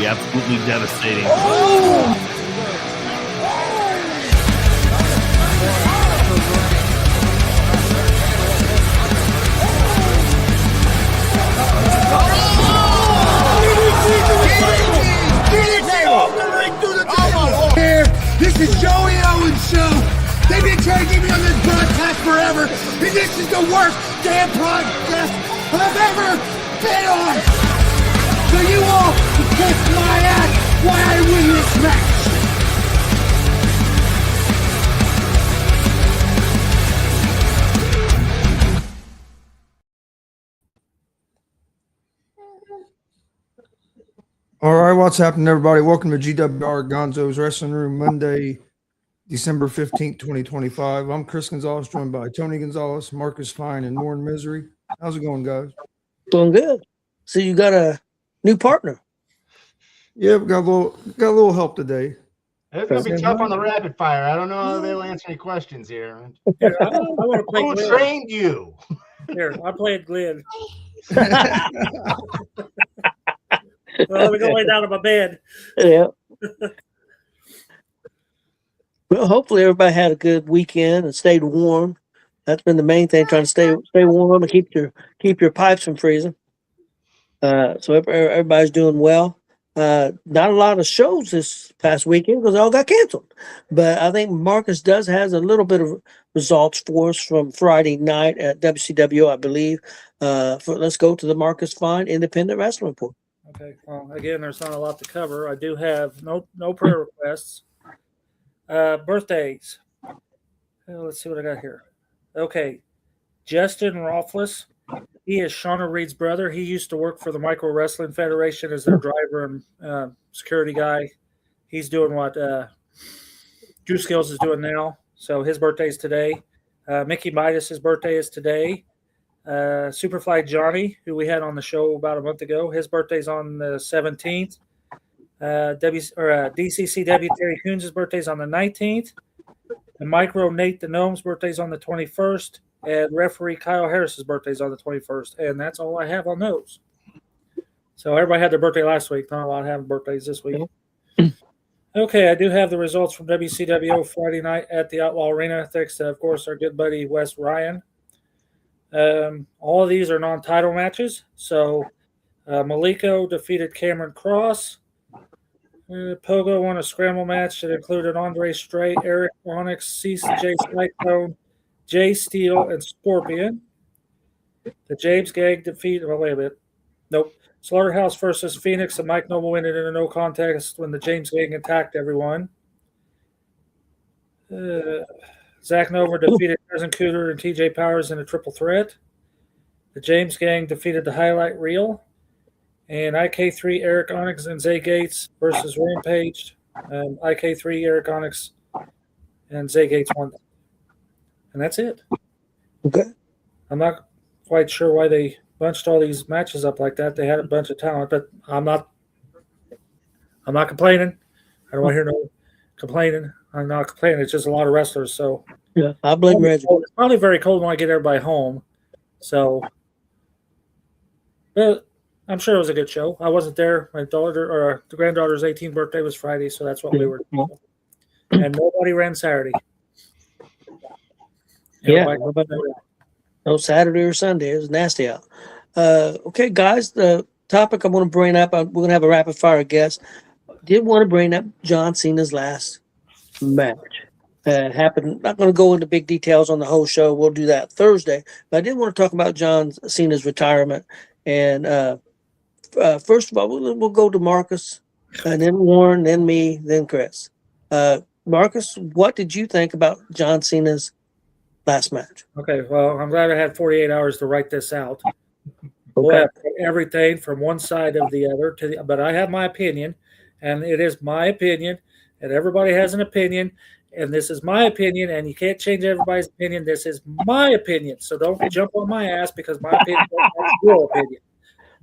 absolutely devastating. This is Joey Owens' show. They've been trying to get me on this broadcast forever, and this is the worst damn podcast I've ever been on. So you all can kiss my ass while I win this match. All right, what's happening, everybody? Welcome to GWR Gonzo'S Wrestling Room, Monday, December 15th, 2025. I'm Chris Gonzalez, joined by Tony Gonzalez, Marcus Fine, and Warren Misery. How's it going, guys? Doing good. So you got a new partner. Yeah, we got a little help today. It's going to be tough on the rapid fire. I don't know how they'll answer any questions here. Here, I want to play Who Glenn. trained you? Here, I played Glenn. Well, let me go lay down in my bed. Yeah. Well, hopefully everybody had a good weekend and stayed warm. That's been the main thing, trying to stay warm and keep your pipes from freezing. So everybody's doing well. Not a lot of shows this past weekend because they all got canceled. But I think Marcus has a little bit of results for us from Friday night at WCW, I believe. Let's go to the Marcus Fine Independent Wrestling Report. Okay. Well, again, there's not a lot to cover. I do have no prayer requests. Birthdays. Let's see what I got here. Okay. Justin Rothfuss. He is Shauna Reed's brother. He used to work for the Micro Wrestling Federation as their driver and security guy. He's doing what Drew Skills is doing now. So his birthday is today. Mickey Midas' birthday is today. Superfly Johnny, who we had on the show about a month ago, his birthday's on the 17th. DCCW Terry Coons' birthday's on the 19th. And Micro Nate the Gnome's birthday's on the 21st. And referee Kyle Harris's birthday's on the 21st. And that's all I have on those. So everybody had their birthday last week. Not a lot having birthdays this week. Okay, I do have the results from WCWO Friday night at the Outlaw Arena. Thanks to, of course, our good buddy Wes Ryan. All of these are non-title matches. So Maliko defeated Cameron Cross. Pogo won a scramble match that included Andre Strait, Eric Onyx, CJ Cyclone, Jay Steele, and Scorpion. The James Gang defeated. Oh, wait a minute. Nope. Slaughterhouse versus Phoenix, and Mike Noble went in a no contest when the James Gang attacked everyone. Zach Nova defeated Cousin Cooter and TJ Powers in a triple threat. The James Gang defeated the Highlight Reel. And IK3, Eric Onyx, and Zay Gates versus Rampage. IK3, Eric Onyx, and Zay Gates won. And that's it. Okay. I'm not quite sure why they bunched all these matches up like that. They had a bunch of talent, but I'm not complaining. I don't want to hear no complaining. I'm not complaining. It's just a lot of wrestlers. So Yeah, I blame Reggie. it's probably very cold when I get everybody home. So, but I'm sure it was a good show. I wasn't there. My daughter or the granddaughter's 18th birthday was Friday, so that's what we were doing. And nobody ran Saturday. No Saturday or Sunday. It was nasty out. Okay, guys, the topic I want to bring up, we're going to have a rapid fire guest. Did want to bring up John Cena's last match. Happened. Not going to go into big details on the whole show. We'll do that Thursday. But I did want to talk about John Cena's retirement. And first of all, we'll go to Marcus, and then Warren, then me, then Chris. Marcus, what did you think about John Cena's last match? Okay, well, I'm glad I had 48 hours to write this out. We'll have everything from one side of the other but I have my opinion, and it is my opinion, and everybody has an opinion, and this is my opinion, and you can't change everybody's opinion. This is my opinion, so don't jump on my ass because my opinion is your opinion.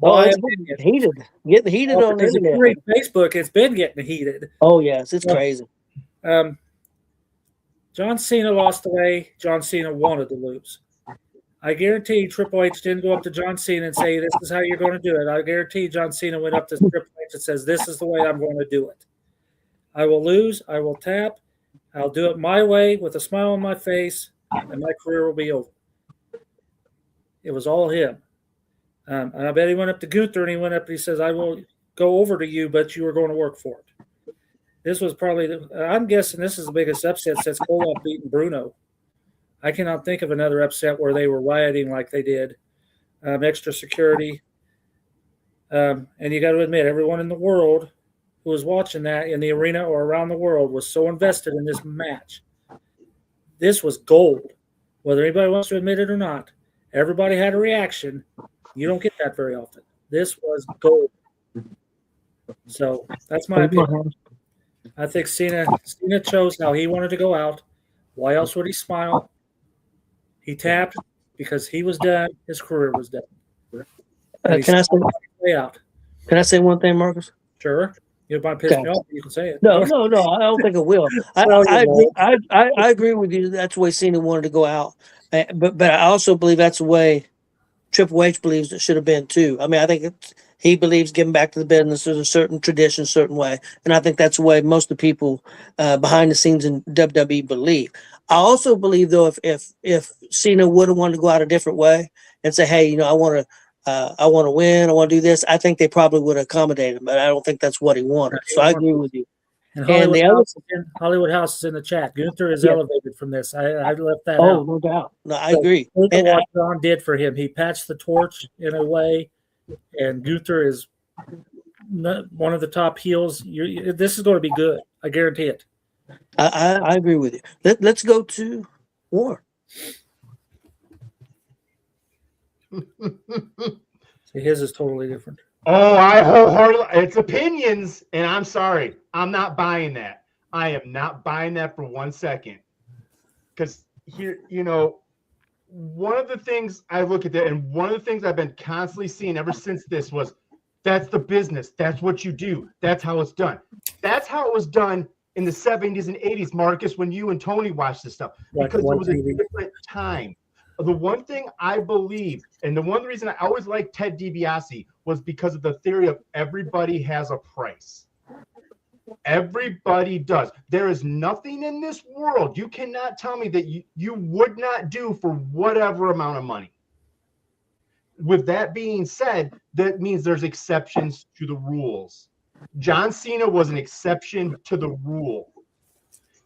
My opinion. Getting heated on the internet. Facebook, it's been getting heated. Oh yes, it's crazy. John Cena lost the way John Cena wanted to lose. I guarantee Triple H didn't go up to John Cena and say, "This is how you're going to do it." I guarantee John Cena went up to Triple H and says, "This is the way I'm going to do it. I will lose. I will tap. I'll do it my way with a smile on my face, and my career will be over." It was all him. And I bet he went up to Gunther and he went up and he says, "I will go over to you, but you are going to work for it." This was probably, I'm guessing this is the biggest upset since Koloff beating Bruno. I cannot think of another upset where they were rioting like they did. Extra security. And you got to admit, everyone in the world who was watching that in the arena or around the world was so invested in this match. This was gold. Whether anybody wants to admit it or not, everybody had a reaction. You don't get that very often. This was gold. So that's my opinion. I think Cena chose how he wanted to go out. Why else would he smile? He tapped because he was done. His career was done. Can I say one thing, Marcus? Sure. You might piss me off. You can say it. No. I don't think it will. I agree with you. That's the way Cena wanted to go out. But I also believe that's the way Triple H believes it should have been too. I mean, I think he believes giving back to the business is a certain tradition, a certain way, and I think that's the way most of the people behind the scenes in WWE believe. I also believe, though, if Cena would have wanted to go out a different way and say, "Hey, I want to win, I want to do this," I think they probably would have accommodated him. But I don't think that's what he wanted. So I agree with you. And Hollywood House is in the chat. Gunther is elevated from this. I left that out. Oh, no doubt. No, I agree. And what John did for him, he patched the torch in a way, and Gunther is one of the top heels. This is going to be good. I guarantee it. I agree with you. Let's go to War. See, his is totally different. Oh, I wholeheartedly. It's opinions, and I'm sorry. I'm not buying that. I am not buying that for 1 second. Because here, one of the things I look at that, and one of the things I've been constantly seeing ever since this was, that's the business. That's what you do. That's how it's done. That's how it was done in the 70s and 80s, Marcus, when you and Tony watched this stuff. Because it was a different time. The one thing I believe, and the one reason I always liked Ted DiBiase was because of the theory of everybody has a price. Everybody does. There is nothing in this world you cannot tell me that you would not do for whatever amount of money. With that being said, that means there's exceptions to the rules. John Cena was an exception to the rule.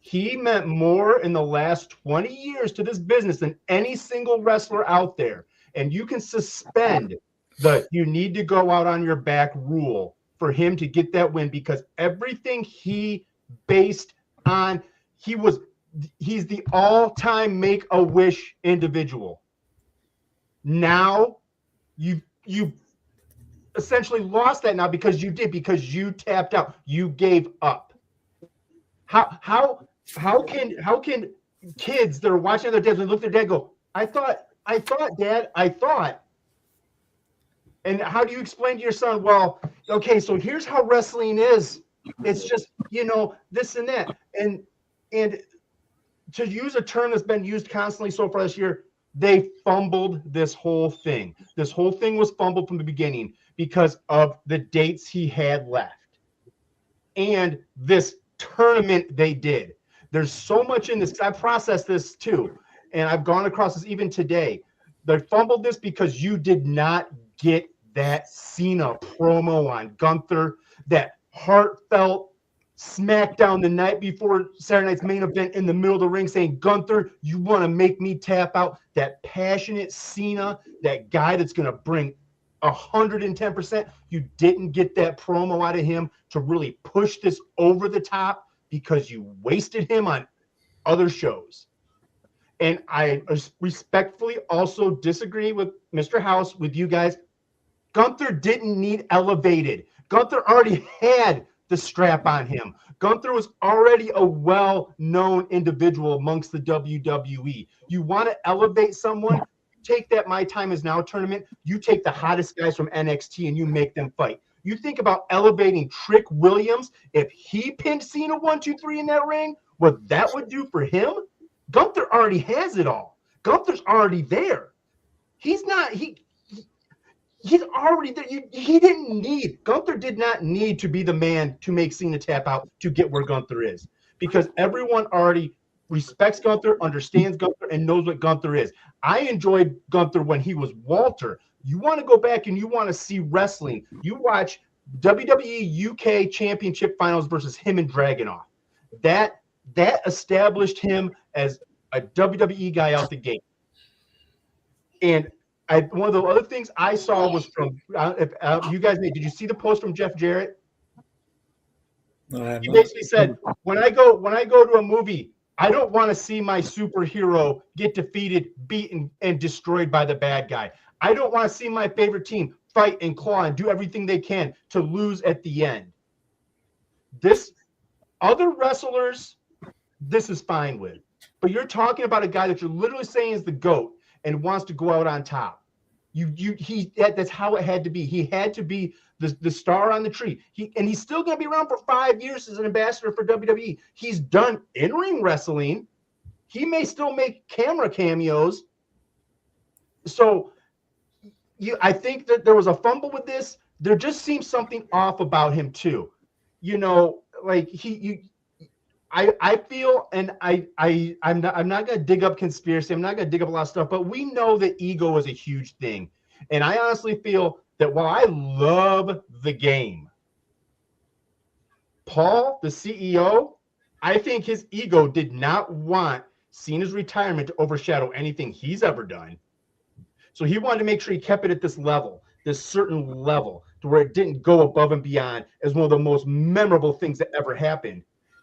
He meant more in the last 20 years to this business than any single wrestler out there. And you can suspend the "you need to go out on your back" rule for him to get that win, because everything he based on, he's the all-time Make-A-Wish individual. Now you essentially lost that now because you tapped out. You gave up. How can kids that are watching their dads, when they look at their dad, go, I thought, Dad, I thought. And how do you explain to your son, well, okay, so here's how wrestling is. It's just, this and that. And to use a term that's been used constantly so far this year, they fumbled this whole thing. This whole thing was fumbled from the beginning because of the dates he had left. And this tournament they did. There's so much in this. I processed this too, and I've gone across this even today. They fumbled this because you did not get that Cena promo on Gunther, that heartfelt SmackDown the night before Saturday night's main event in the middle of the ring saying, Gunther, you want to make me tap out? That passionate Cena, that guy that's going to bring 110%. You didn't get that promo out of him to really push this over the top because you wasted him on other shows. And I respectfully also disagree with Mr. House, with you guys. Gunther didn't need elevated. Gunther already had the strap on him. Gunther was already a well-known individual amongst the WWE. You want to elevate someone, take that My Time Is Now tournament, you take the hottest guys from NXT and you make them fight. You think about elevating Trick Williams, if he pinned Cena 1, 2, 3 in that ring, what that would do for him? Gunther already has it all. Gunther's already there. He's not. He's already there. Gunther did not need to be the man to make Cena tap out to get where Gunther is, because everyone already respects Gunther, understands Gunther, and knows what Gunther is. I enjoyed Gunther when he was Walter. You want to go back and you want to see wrestling, you watch WWE UK Championship Finals versus him and Dragunov. That established him as a WWE guy out the gate. And one of the other things I saw was from you guys. Did you see the post from Jeff Jarrett? No, I have He not. basically said, when I go to a movie, I don't want to see my superhero get defeated, beaten, and destroyed by the bad guy. I don't want to see my favorite team fight and claw and do everything they can to lose at the end. This other wrestlers, this is fine with. But you're talking about a guy that you're literally saying is the GOAT and wants to go out on top. That's how it had to be. He had to be the star on the tree. He's still going to be around for 5 years as an ambassador for WWE. He's done in-ring wrestling. He may still make camera cameos. So I think that there was a fumble with this. There just seems something off about him too. Like I feel, and I'm not going to dig up conspiracy. I'm not going to dig up a lot of stuff, but we know that ego is a huge thing. And I honestly feel that while I love the game, Paul, the CEO, I think his ego did not want Cena's retirement to overshadow anything he's ever done. So he wanted to make sure he kept it at this level, this certain level, to where it didn't go above and beyond as one of the most memorable things that ever happened.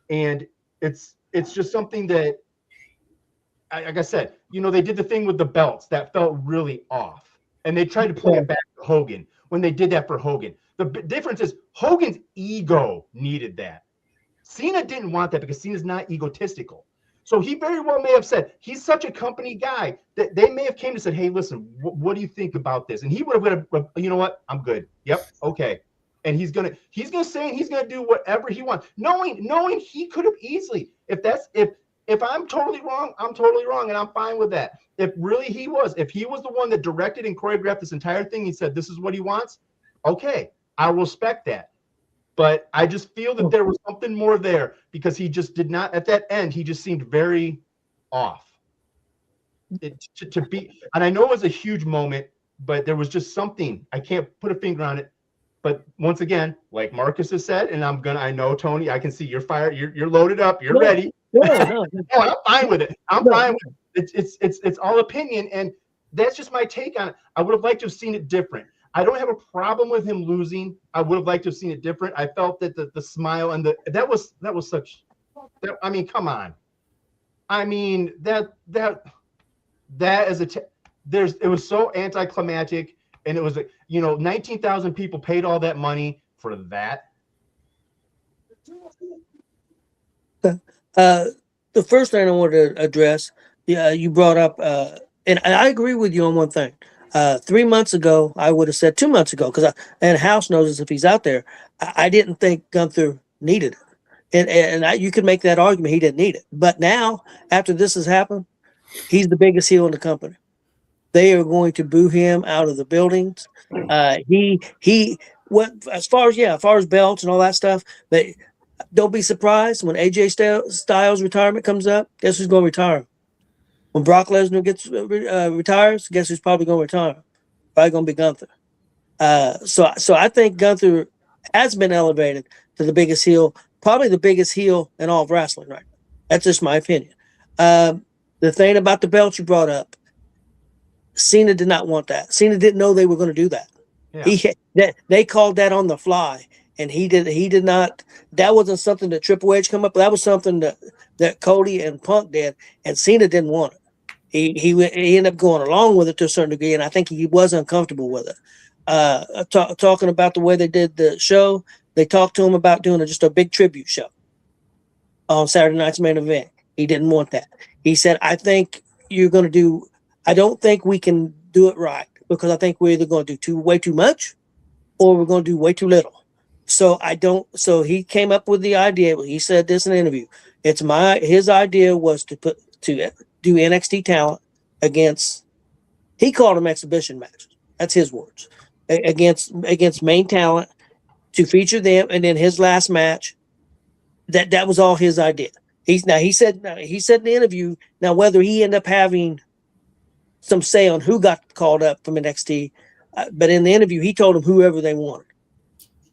And it's just something that, like I said, they did the thing with the belts that felt really off, and they tried to play it back to Hogan when they did that for Hogan. The difference is Hogan's ego needed that. Cena didn't want that because Cena's not egotistical. So he very well may have said, he's such a company guy that they may have came and said, hey, listen, what do you think about this? And he would have, you know what? I'm good. Yep. Okay. And he's gonna say, and he's gonna do whatever he wants, knowing he could have easily, if I'm totally wrong, I'm totally wrong, and I'm fine with that. If he was the one that directed and choreographed this entire thing, he said this is what he wants, okay, I respect that. But I just feel that there was something more there, because he just did not, at that end, he just seemed very off. To be, and I know it was a huge moment, but there was just something, I can't put a finger on it. But once again, like Marcus has said, and I know, Tony, I can see you're fired, you're loaded up, you're ready. No. Oh, I'm fine with it. I'm fine with it. It's all opinion, and that's just my take on it. I would have liked to have seen it different. I don't have a problem with him losing. I would have liked to have seen it different. I felt that the smile and that was such. I mean, come on. I mean that is it was so anticlimactic, and it was 19,000 people paid all that money for that. The first thing I wanted to address, you brought up, and I agree with you on one thing. 3 months ago, I would have said 2 months ago, and House knows this if he's out there. I didn't think Gunther needed it, and you could make that argument he didn't need it. But now, after this has happened, he's the biggest heel in the company. They are going to boo him out of the buildings. He went as far as belts and all that stuff. But don't be surprised when AJ Styles' retirement comes up. Guess who's going to retire? When Brock Lesnar retires, guess who's probably going to retire? Probably going to be Gunther. So I think Gunther has been elevated to the biggest heel, probably the biggest heel in all of wrestling right now. That's just my opinion. The thing about the belt you brought up, Cena did not want that. Cena didn't know they were going to do that. Yeah. They called that on the fly, and he did not. That wasn't something that Triple H come up with. That was something that Cody and Punk did, and Cena didn't want it. He ended up going along with it to a certain degree, and I think he was uncomfortable with it. Talking about the way they did the show, they talked to him about doing just a big tribute show on Saturday night's main event. He didn't want that. He said, I think you're going to do, I don't think we can do it right, because I think we're either going to do way too much or we're going to do way too little. So he came up with the idea. He said this in an interview. His idea was to do NXT talent against He called them exhibition matches. That's his words. Against main talent to feature them, and then his last match, that was all his idea. He said in the interview, now whether he ended up having some say on who got called up from NXT, but in the interview he told them whoever they wanted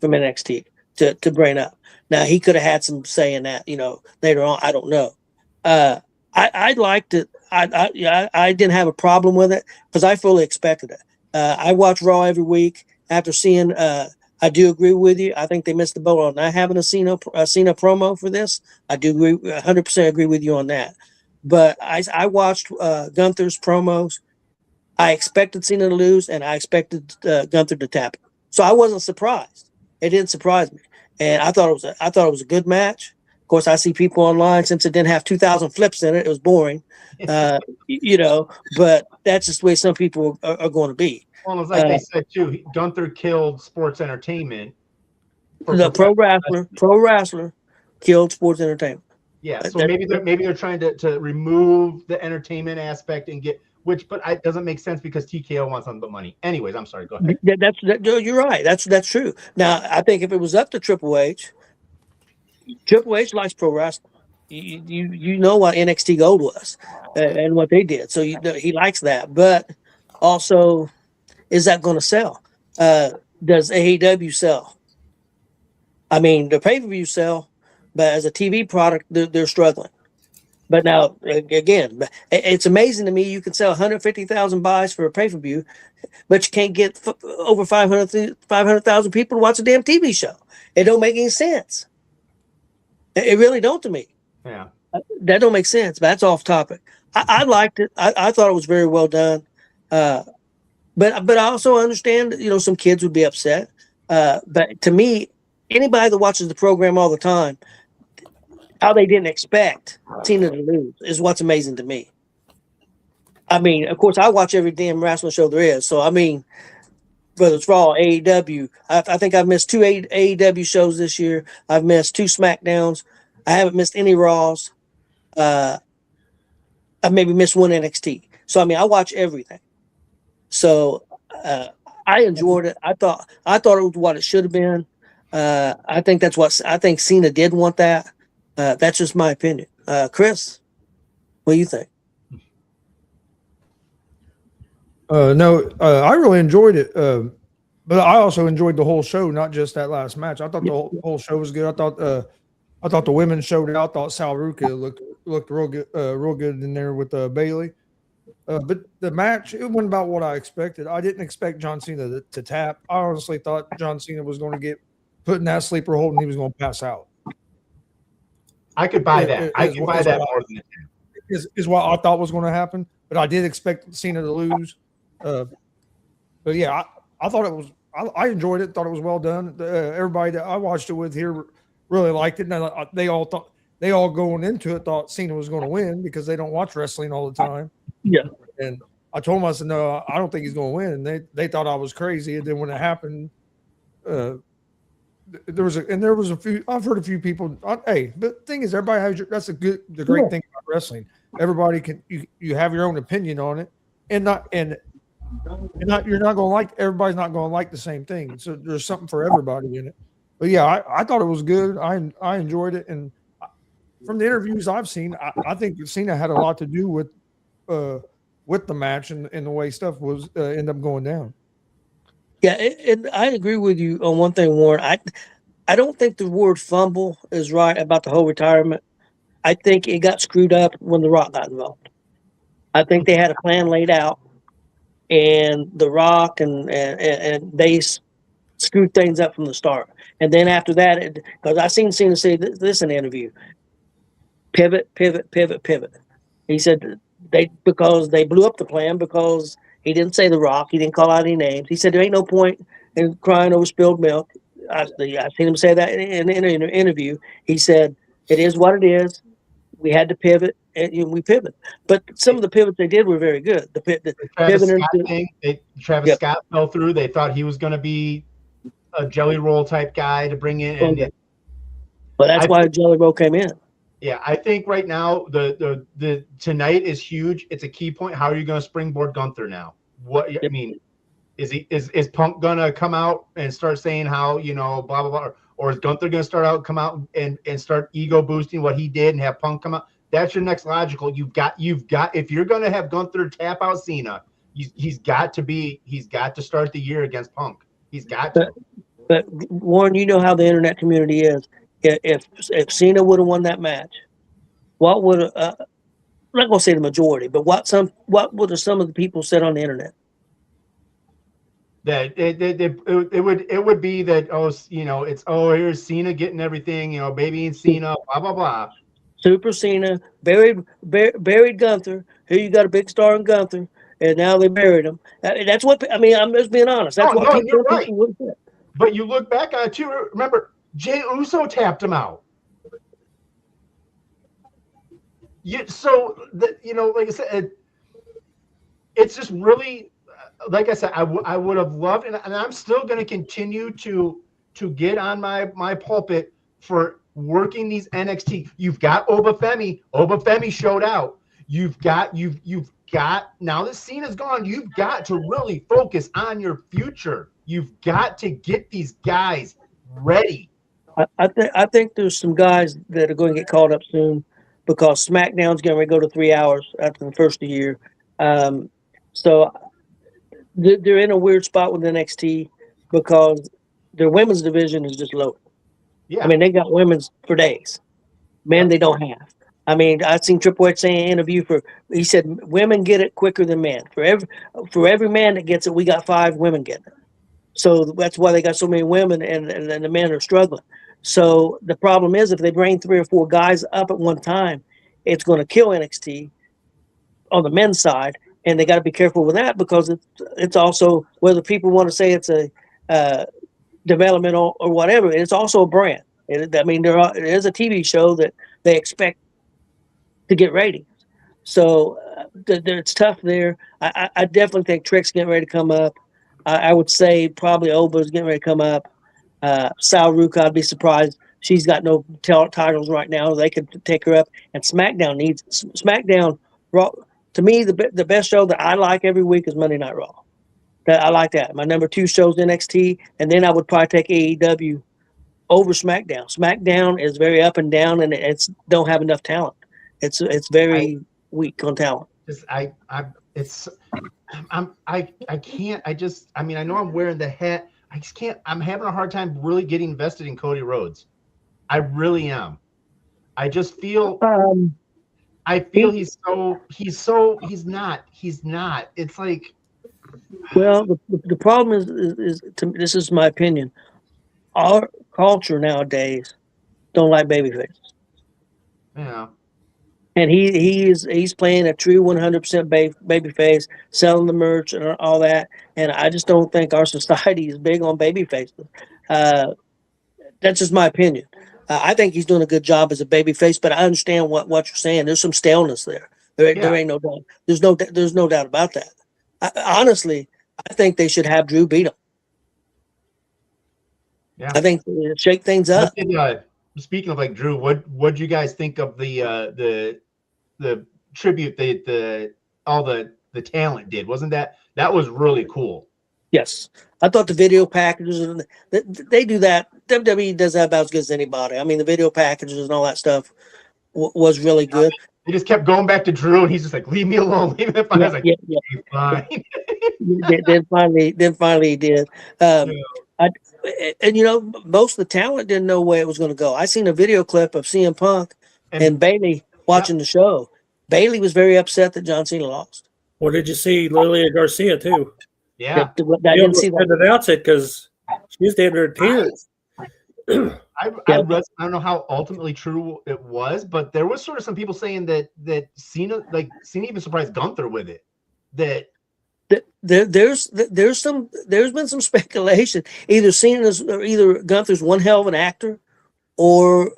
from NXT to bring up. Now he could have had some say in that, later on. I don't know. I liked it. I didn't have a problem with it because I fully expected it. I watch Raw every week. After seeing, I do agree with you. I think they missed the boat on not having a Cena promo for this. I do agree, 100% agree with you on that. But I watched Gunther's promos. I expected Cena to lose, and I expected Gunther to tap it. So I wasn't surprised. It didn't surprise me, and I thought it was a good match. Of course, I see people online, since it didn't have 2,000 flips in it, it was boring. But that's just the way some people are going to be. Well, it's like they said too. Gunther killed sports entertainment. The pro wrestler killed sports entertainment. Yeah, so maybe they're trying to remove the entertainment aspect and get but it doesn't make sense because TKO wants nothing but money. Anyways, I'm sorry. Go ahead. You're right. That's true. Now, I think if it was up to Triple H likes pro wrestling. You know what NXT Gold was and what they did, so he likes that. But also, is that going to sell? Does AEW sell? I mean, the pay-per-view sell, but as a TV product, they're struggling. But now, again, it's amazing to me you can sell 150,000 buys for a pay-per-view, but you can't get over 500,000 people to watch a damn TV show. It don't make any sense. It really don't to me. Yeah. That don't make sense, but that's off topic. I liked it. I thought it was very well done. But I also understand, some kids would be upset. But to me, anybody that watches the program all the time, how they didn't expect Cena to lose is what's amazing to me. I mean, of course, I watch every damn wrestling show there is. So, I mean, whether it's Raw, AEW, I think I've missed 2 AEW shows this year. I've missed 2 SmackDowns. I haven't missed any Raws. I've maybe missed 1 NXT. So, I mean, I watch everything. So, I enjoyed it. I thought it was what it should have been. I think Cena did want that. That's just my opinion. Chris, what do you think? No, I really enjoyed it, but I also enjoyed the whole show, not just that last match. I thought the whole show was good. I thought the women showed out. I thought Sal Ruka looked real good in there with Bailey. But the match, it went about what I expected. I didn't expect John Cena to tap. I honestly thought John Cena was going to get put in that sleeper hold and he was going to pass out. I could buy that. I could buy that more than that. Is what I thought was going to happen. But I did expect Cena to lose. But yeah, I thought it was. I enjoyed it. Thought it was well done. Everybody that I watched it with here really liked it. And they all going into it thought Cena was going to win because they don't watch wrestling all the time. Yeah. And I told them, I said, no, I don't think he's going to win. And they thought I was crazy. And then when it happened, there was a few. I've heard a few people. Hey, the thing is, everybody has that's the great thing about wrestling. Everybody can you have your own opinion on it, and you're not going to like. Everybody's not going to like the same thing. So there's something for everybody in it. But yeah, I thought it was good. I enjoyed it, and from the interviews I've seen, I think Cena had a lot to do with the match and the way stuff was end up going down. Yeah, and I agree with you on one thing, Warren. I don't think the word fumble is right about the whole retirement. I think it got screwed up when The Rock got involved. I think they had a plan laid out, and The Rock and they screwed things up from the start. And then after that, because I seen Cena say this in the interview, pivot. He said because they blew up the plan because he didn't say The Rock. He didn't call out any names. He said there ain't no point in crying over spilled milk. I've seen him say that in an interview. He said, it is what it is. We had to pivot, and we pivot. But some of the pivots they did were very good. The Travis Scott thing, Travis Scott fell through. They thought he was going to be a jelly roll type guy to bring in. But that's why Jelly Roll came in. Yeah, I think right now the tonight is huge. It's a key point. How are you going to springboard Gunther now? What I mean, is Punk gonna come out and start saying how, you know, blah blah blah, or is Gunther gonna come out and start ego boosting what he did and have Punk come out? That's your next logical. You've got if you're gonna have Gunther tap out Cena, he's got to start the year against Punk. He's got to. But Warren, you know how the internet community is. If Cena would have won that match, what would I'm not gonna say the majority, but what would have some of the people said on the internet? That it would be that, oh, you know, it's, oh, here's Cena getting everything, you know, baby and Cena, blah blah blah. Super Cena buried Gunther. Here you got a big star in Gunther, and now they buried him. That's what I mean. I'm just being honest. That's what people, you're right. people would say. But you look back on it too. Remember, Jey Uso tapped him out. You know, like I said, it's just really, like I said, I would have loved, and I'm still going to continue to get on my pulpit for working these NXT. You've got Obafemi. Obafemi showed out. You've got now that Cena's gone, you've got to really focus on your future. You've got to get these guys ready. I think there's some guys that are going to get called up soon because SmackDown's going to go to 3 hours after the first of the year. So they're in a weird spot with NXT because their women's division is just low. Yeah. I mean, they got women's for days. Men, they don't have. I mean, I've seen Triple H say in an interview he said women get it quicker than men. For every man that gets it, we got 5 women getting it. So that's why they got so many women and the men are struggling. So the problem is if they bring 3 or 4 guys up at one time, it's going to kill NXT on the men's side. And they got to be careful with that because it's also, whether people want to say it's a developmental or whatever, it's also a brand. I mean, there is a TV show that they expect to get ratings. So it's tough there. I definitely think Trick's getting ready to come up. I would say probably Oba's getting ready to come up. Sal Ruka, I'd be surprised. She's got no titles right now. They could take her up. And SmackDown needs SmackDown. Raw, to me, the best show that I like every week is Monday Night Raw. I like that. My number 2 show is NXT, and then I would probably take AEW over SmackDown. SmackDown is very up and down, and it's don't have enough talent. It's very weak on talent. I can't. I mean, I know I'm wearing the hat. I just can't. I'm having a hard time really getting invested in Cody Rhodes. I really am. I just feel. I feel he's not. It's like. Well, the problem is this is my opinion. Our culture nowadays don't like babyfaces. Yeah. And he's playing a true 100% babyface, selling the merch and all that. And I just don't think our society is big on babyfaces. That's just my opinion. I think he's doing a good job as a babyface, but I understand what you're saying. There's some staleness there. There ain't no doubt. There's no doubt about that. Honestly, I think they should have Drew beat him. Yeah. I think shake things up. Speaking of like Drew, what'd you guys think of the tribute all the talent did? Wasn't that was really cool? Yes, I thought the video packages they do that. WWE does that about as good as anybody. I mean, the video packages and all that stuff was really good. They just kept going back to Drew, and he's just like, "Leave me alone, leave me alone." I was like, "Fine." then finally he did. And you know, most of the talent didn't know where it was going to go. I seen a video clip of CM Punk and Bayley watching the show. Bayley was very upset that John Cena lost. Well, did you see Lilia Garcia too? Yeah, I didn't see that. Announce it because she's down there in tears. I don't know how ultimately true it was, but there was sort of some people saying that Cena even surprised Gunther with it. That there's been some speculation. Either Gunther's one hell of an actor, or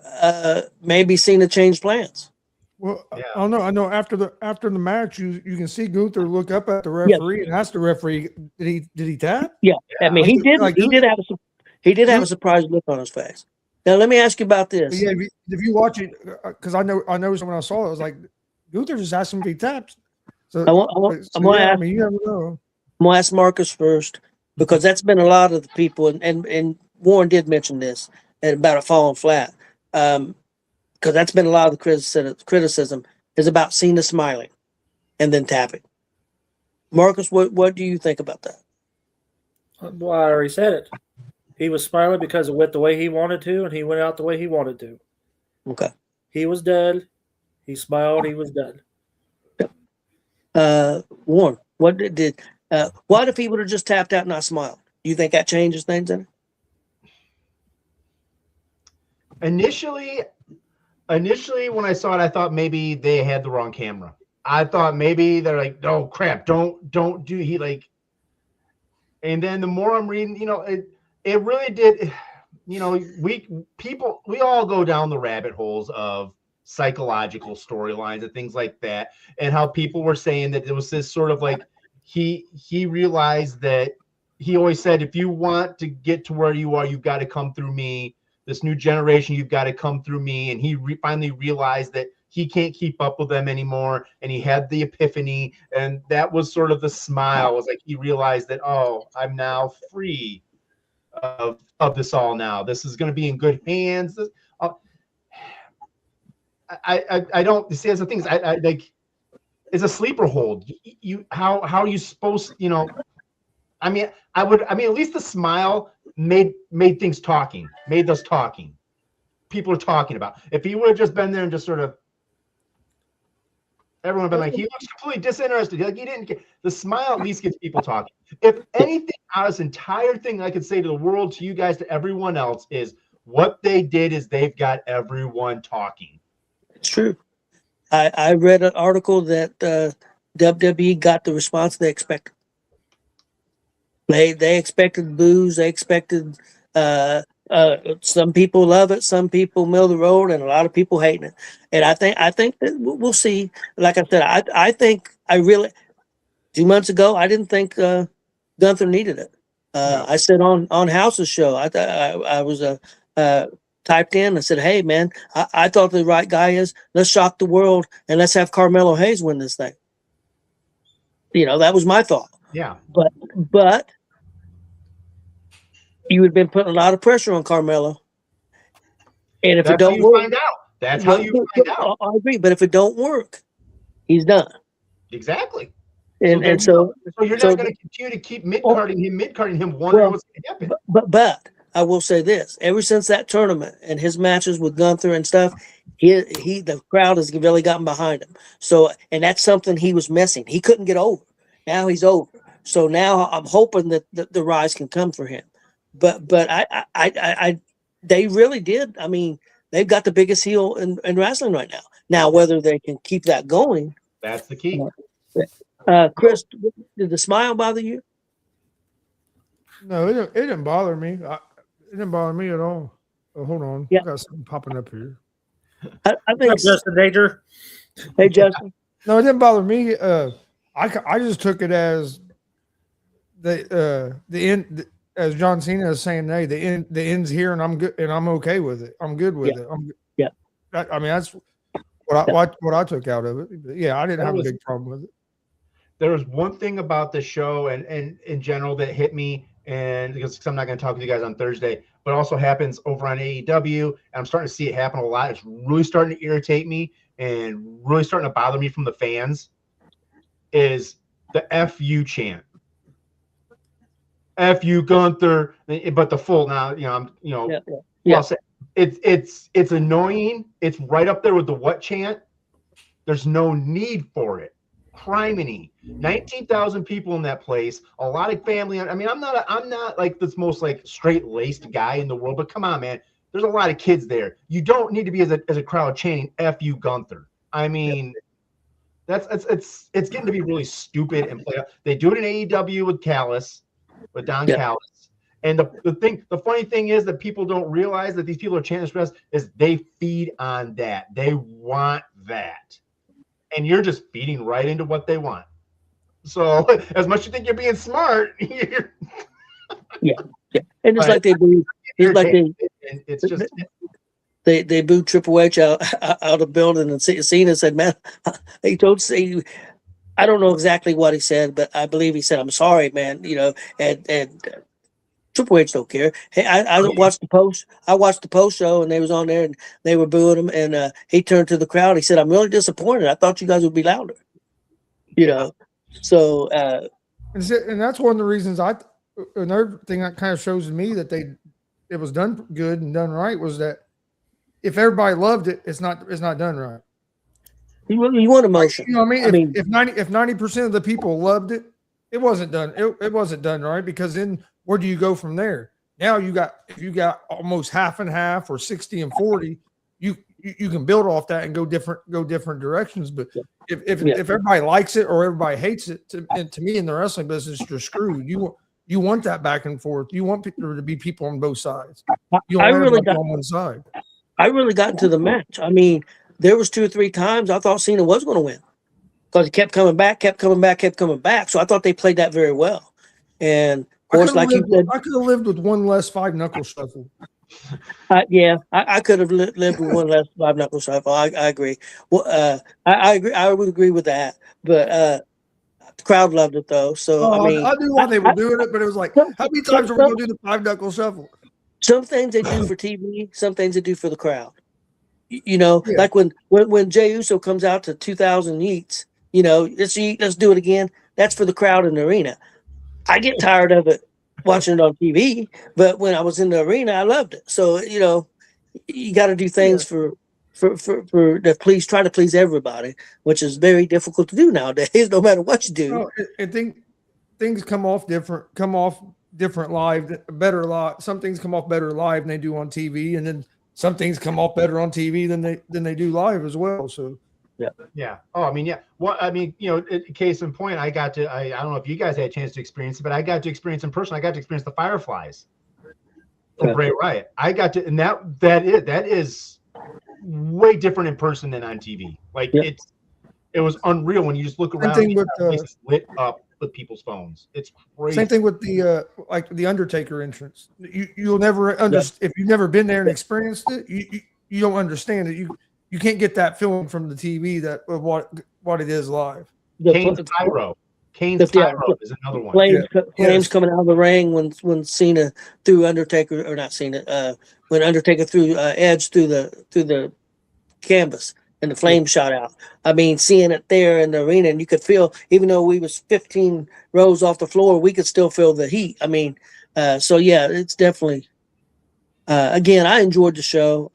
maybe Cena changed plans. Well, yeah. I know. After the match, you can see Gunther look up at the referee and ask the referee, "Did he tap?" Yeah, I mean he did. He did have a surprised look on his face. Now let me ask you about this. Yeah, if you watch it, because I know when I saw it, I was like, Gunther just asked him if he taps. So I want to ask. I mean, you never know. I'm gonna ask Marcus first because that's been a lot of the people, and Warren did mention this about it falling flat. Because that's been a lot of the criticism is about Cena smiling and then tapping. Marcus, what do you think about that? Well, I already said it. He was smiling because it went the way he wanted to, and he went out the way he wanted to. Okay. He was done. He smiled. He was done. Warren, what what if he would have just tapped out and not smiled? You think that changes things in it? Initially, when I saw it, I thought maybe they had the wrong camera. I thought maybe they're like, no crap, don't do he like. And then the more I'm reading, it really did. We all go down the rabbit holes of psychological storylines and things like that, and how people were saying that it was this sort of like he realized that he always said, if you want to get to where you are, you've got to come through me. This new generation, you've got to come through me. And he finally realized that he can't keep up with them anymore. And he had the epiphany. And that was sort of the smile. It was like he realized that, oh, I'm now free of this all now. This is going to be in good hands. I don't see as the things I like. It's a sleeper hold. How are you supposed, I mean, at least the smile made things talking, made us talking. People are talking about. If he would have just been there and just sort of, everyone would have been like, he looks completely disinterested. Like he didn't get the smile. At least gets people talking. If anything out of this entire thing, I could say to the world, to you guys, to everyone else, is what they did is they've got everyone talking. It's true. I read an article that WWE got the response they expected. They expected boos. They expected some people love it, some people middle of the road, and a lot of people hating it. And I think that we'll see. Like I said, I think I really 2 months ago I didn't think Gunther needed it. I said on House's show, I was typed in. I said, "Hey man, I thought the right guy is let's shock the world and let's have Carmelo Hayes win this thing." That was my thought. Yeah, but you would have been putting a lot of pressure on Carmelo. And if that's it don't how you work, find out. That's how you find out. I agree. But if it don't work, he's done. Exactly. And so you're not going to continue to keep mid-carding him, wondering what's going to happen. But I will say this: ever since that tournament and his matches with Gunther and stuff, the crowd has really gotten behind him. So, and that's something he was missing. He couldn't get over. Now he's over. So now I'm hoping that the rise can come for him. But they really did. I mean, they've got the biggest heel in wrestling right now. Now, whether they can keep that going, that's the key. Chris, did the smile bother you? No, it didn't bother me. It didn't bother me at all. Oh, hold on. Yeah. I got something popping up here. I think Justin Danger. Hey, Justin. No, it didn't bother me. I just took it as the end. As John Cena is saying, hey, the end's here, and I'm good, and I'm okay with it. I'm good with it. Yeah. I mean, that's what I took out of it. But yeah, I didn't have a big problem with it. There was one thing about the show and in general that hit me, and because I'm not going to talk to you guys on Thursday, but also happens over on AEW, and I'm starting to see it happen a lot. It's really starting to irritate me and really starting to bother me from the fans. Is the FU chant. F you Gunther, but the full now, Yeah. It's annoying. It's right up there with the what chant. There's no need for it. Criminy, 19,000 people in that place, a lot of family. I mean, I'm not like this most like straight-laced guy in the world, but come on, man. There's a lot of kids there. You don't need to be as a crowd chanting F you Gunther. I mean, it's getting to be really stupid and play out. They do it in AEW with Callis. With Don Callis. And the funny thing is that people don't realize that these people are chanting stress is they feed on that. They want that. And you're just feeding right into what they want. So as much as you think you're being smart, you're yeah. And it's like they booed. It's just they booed Triple H out of the building, and Cena said, "Man," he told Cena, I don't know exactly what he said, but I believe he said, "I'm sorry, man." And Triple H don't care. Hey, I watched the post. I watched the post show, and they was on there, and they were booing him. And he turned to the crowd. He said, "I'm really disappointed. I thought you guys would be louder." You know, so And that's one of the reasons another thing that kind of shows me that it was done good and done right was that if everybody loved it, it's not done right. you want emotion. You know what I mean? If 90% of the people loved it, it wasn't done. It wasn't done right, because then where do you go from there? Now if you got almost half and half or 60 and 40, you can build off that and go different directions. But if everybody likes it or everybody hates it, to me in the wrestling business, you're screwed. You want that back and forth. You want there to be people on both sides. You don't want on one side. I really got into the match. I mean, there was 2 or 3 times I thought Cena was going to win because he kept coming back. So I thought they played that very well. And of course, like you said, I could have lived with one less 5-knuckle shuffle. yeah, I could have lived with one less 5-knuckle shuffle. I agree. Well, I agree. I would agree with that. But the crowd loved it though. So I mean, I knew why they were doing it, but it was like, how many times are we going to do the 5-knuckle shuffle? Some things they do for TV, some things they do for the crowd. You know, like when Jey Uso comes out to 2,000 yeets, you know, let's do it again. That's for the crowd in the arena. I get tired of it watching it on TV, but when I was in the arena, I loved it. So, you know, you got to do things for try to please everybody, which is very difficult to do nowadays, no matter what you do. Well, I think things come off different live, better live. Some things come off better live than they do on TV, and then some things come off better on TV than they do live as well. So yeah. Oh, I mean, yeah. Well, I mean, you know, case in point, I don't know if you guys had a chance to experience it, but I got to experience in person. I got to experience the Fireflies from Bray Wyatt. I got to, and that is way different in person than on TV. Like it was unreal when you just look around. Same thing with places lit up with people's phones. It's crazy. Same thing with the like the Undertaker entrance. You'll never understand if you've never been there and experienced it. You don't understand it. You can't get that feeling from the TV of what it is live. Kane's Pyro is another one. Flames coming out of the ring when Cena threw Undertaker, or not Cena, when Undertaker threw Edge through the canvas and the flames shot out. I mean, seeing it there in the arena, and you could feel, even though we was 15 rows off the floor, we could still feel the heat. I mean, so yeah, it's definitely. Again, I enjoyed the show.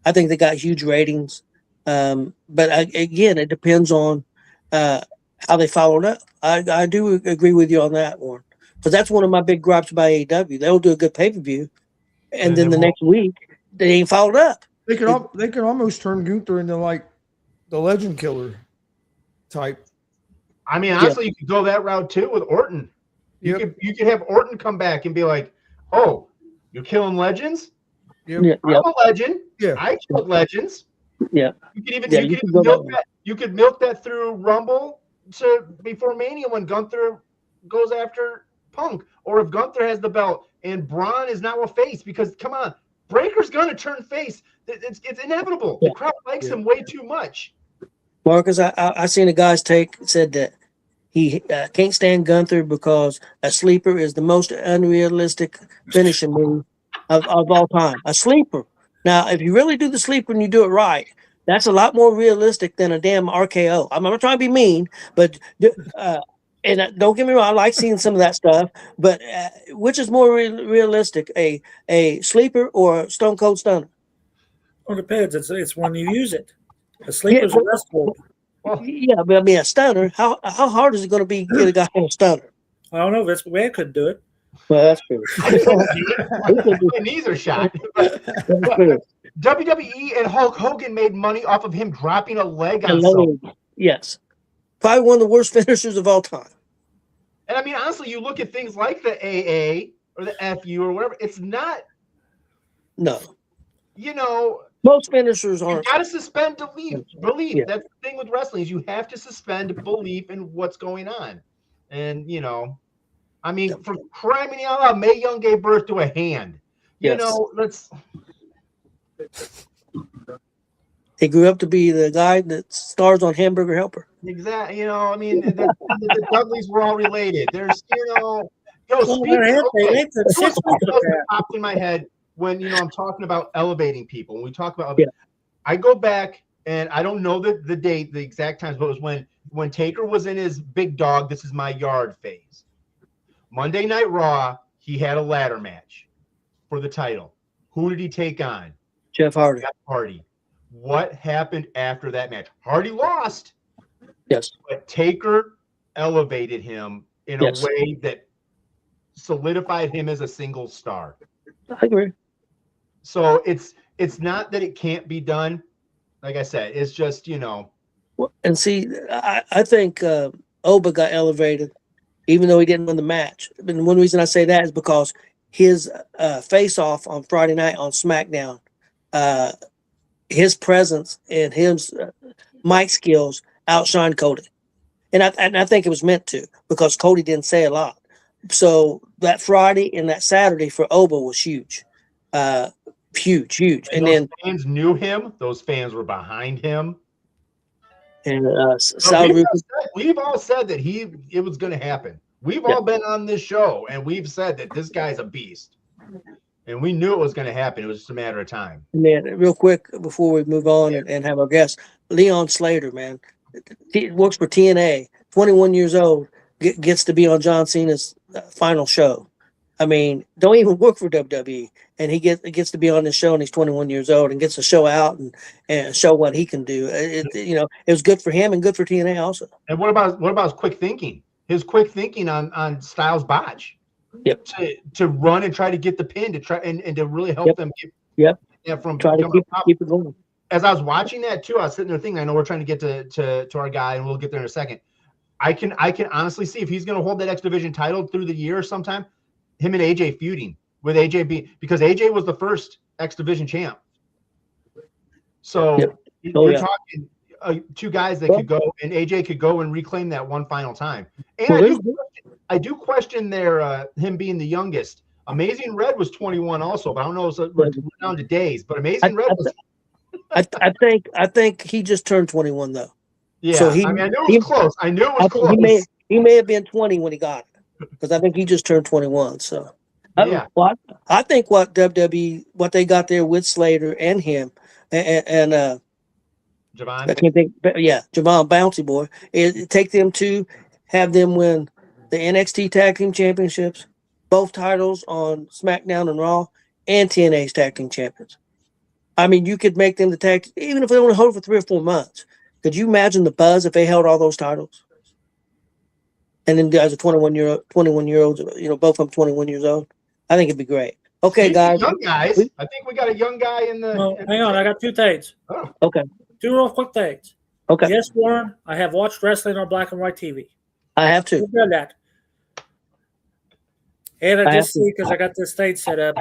I think they got huge ratings, but again, it depends on how they followed up. I do agree with you on that one, because that's one of my big gripes about AEW. They'll do a good pay-per-view, and then the next week they ain't followed up. They could almost turn Gunther into like the Legend Killer type. I mean, honestly, you could go that route too with Orton. You could have Orton come back and be like, "Oh, you're killing legends? I'm a legend. Yeah, I killed legends. Yeah, you could milk that through Rumble to before Mania when Gunther goes after Punk, or if Gunther has the belt and Braun is now a face, because come on, Breaker's gonna turn face. It's inevitable. The crowd likes him way too much. Marcus, I seen a guy's take said that he can't stand Gunther because a sleeper is the most unrealistic finishing move of all time. A sleeper. Now, if you really do the sleeper and you do it right, that's a lot more realistic than a damn RKO. I'm not trying to be mean, but and don't get me wrong, I like seeing some of that stuff. But which is more realistic, a sleeper or a Stone Cold Stunner? Well, it depends. It's when you use it. A sleeper's a rest hold. Yeah, but I mean, a stunner. How hard is it going to be to get a guy on a stunner? I don't know. Vince McMahon couldn't do it. Well, that's true. My knees are shot. WWE and Hulk Hogan made money off of him dropping a leg on someone. Yes. Probably one of the worst finishers of all time. And I mean, honestly, you look at things like the AA or the FU or whatever, it's not. No. You know. Most finishers aren't. You got to suspend belief. Yeah. That's the thing with wrestling, is you have to suspend belief in what's going on. And, you know, I mean, for crying out loud, Mae Young gave birth to a hand. You know, let's. He grew up to be the guy that stars on Hamburger Helper. Exactly. You know, I mean, the Dudleys were all related. There's, Well, speaking. they Okay, hit the 6 weeks of something that. popped in my head when I'm talking about elevating people. When we talk about, Yeah. I go back and I don't know the date, the exact times, but it was when Taker was in his big dog, this is my yard phase. Monday Night Raw, he had a ladder match for the title. Who did he take on? Jeff Hardy. Jeff Hardy. What happened after that match? Hardy lost, Yes. but Taker elevated him in a Yes. way that solidified him as a single star. I agree. So it's not that it can't be done. Like I said, it's just, Well, and see, I think Oba got elevated, even though he didn't win the match. And one reason I say that is because his face-off on Friday night on SmackDown, his presence and his mic skills outshined Cody. And I think it was meant to, because Cody didn't say a lot. So that Friday and that Saturday for Oba was huge. Huge. And those then fans knew him. Those fans were behind him. and So we've all said that it was going to happen. We've all been on this show, and we've said that this guy's a beast. And we knew it was going to happen. It was just a matter of time. Man, real quick before we move on and have our guest, Leon Slater, man, he works for TNA, 21 years old, gets to be on John Cena's final show. I mean, don't even work for WWE, and he gets to be on this show, and he's 21 years old, and gets to show out and show what he can do. It was good for him and good for TNA also. And what about his quick thinking? His quick thinking on Styles' botch. Yep. To run and try to get the pin to try and to really help them get from try to keep it going. As I was watching that too, I was sitting there thinking, I know we're trying to get to our guy, and we'll get there in a second. I can honestly see if he's going to hold that X Division title through the year sometime, him and AJ feuding with AJ because AJ was the first X Division champ. So you're talking two guys that could go, and AJ could go and reclaim that one final time. And I do question him being the youngest. Amazing Red was 21 also, but I don't know if we're down to days. But Amazing Red was. I think he just turned 21 though. Yeah, so I knew it was close. I knew it was close. He may have been 20 when he got it, because I think he just turned 21. So I think what WWE, what they got there with Slater and him and Javon. I can't think. Javon Bouncy Boy. Take them to have them win the NXT Tag Team Championships, both titles on SmackDown and Raw, and TNA's Tag Team Champions. I mean, you could make them the tag, even if they only hold it for 3 or 4 months. Could you imagine the buzz if they held all those titles? And then as a 21-year-olds, both of them 21 years old. I think it'd be great. Okay, guys. Young guys. I think we got a young guy in the. Well, hang on, I got 2 takes. Oh. Okay. 2 real quick takes. Okay. Yes, Warren, I have watched wrestling on black and white TV. I have to. We've done that. And I just see, because I got this stage set up,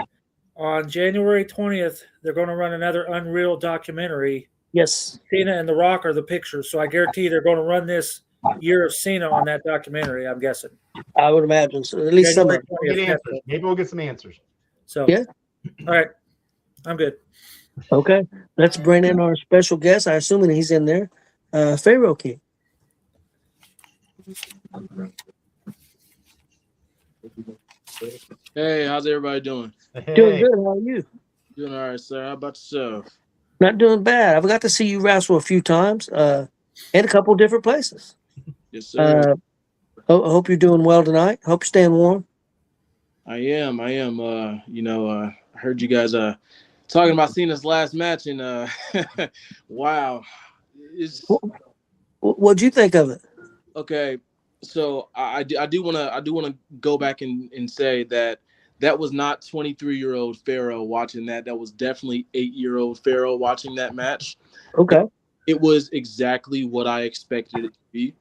on January 20th, they're going to run another Unreal documentary. Yes. Cena and The Rock are the pictures, so I guarantee they're going to run this year of Cena on that documentary, I'm guessing. I would imagine. So at least January some. 20th. Maybe we'll get some answers. So, yeah. All right. I'm good. Okay. Let's bring in our special guest. I assume he's in there. Pharaoh King. Hey, how's everybody doing? Hey. Doing good. How are you? Doing all right, sir. How about yourself? Not doing bad. I've got to see you wrestle a few times in a couple different places. Yes, sir. I hope you're doing well tonight. Hope you're staying warm. I am. I heard you guys talking about Cena's last match, and wow. What'd you think of it? Okay, so I do want to go back and say that was not 23-year-old Phaoah watching that. That was definitely 8-year-old Phaoah watching that match. Okay. It was exactly what I expected it to be.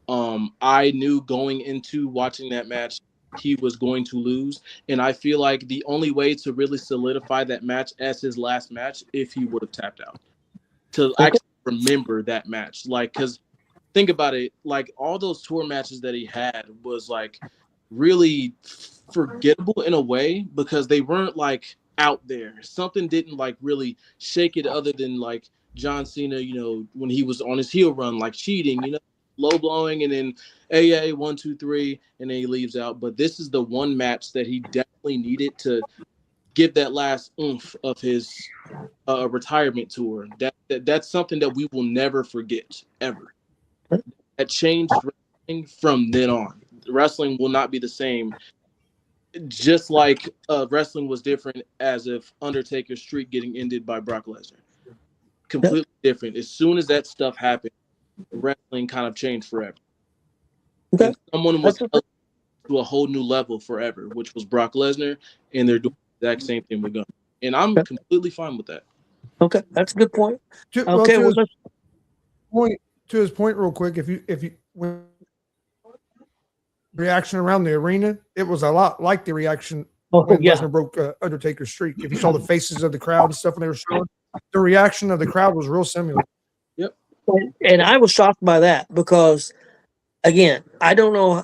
I knew going into watching that match he was going to lose, and I feel like the only way to really solidify that match as his last match if he would have tapped out, to actually remember that match. Like, because think about it, like all those tour matches that he had was like really forgettable in a way because they weren't like out there. Something didn't like really shake it other than like John Cena, when he was on his heel run, like cheating, low blowing, and then AA 1, 2, 3, and then he leaves out. But this is the one match that he definitely needed to give that last oomph of his retirement tour. That's something that we will never forget ever. That changed wrestling from then on. Wrestling will not be the same. Just like wrestling was different as if Undertaker's streak getting ended by Brock Lesnar. Completely different. As soon as that stuff happened, wrestling kind of changed forever. Okay. And someone was elevated to a whole new level forever, which was Brock Lesnar, and they're doing the exact same thing with Gunn. And I'm completely fine with that. Okay, that's a good point. To his point, real quick, if you reaction around the arena, it was a lot like the reaction when Lesnar broke Undertaker's streak. If you saw the faces of the crowd and stuff when they were showing, the reaction of the crowd was real similar. Yep. And I was shocked by that because, again, I don't know.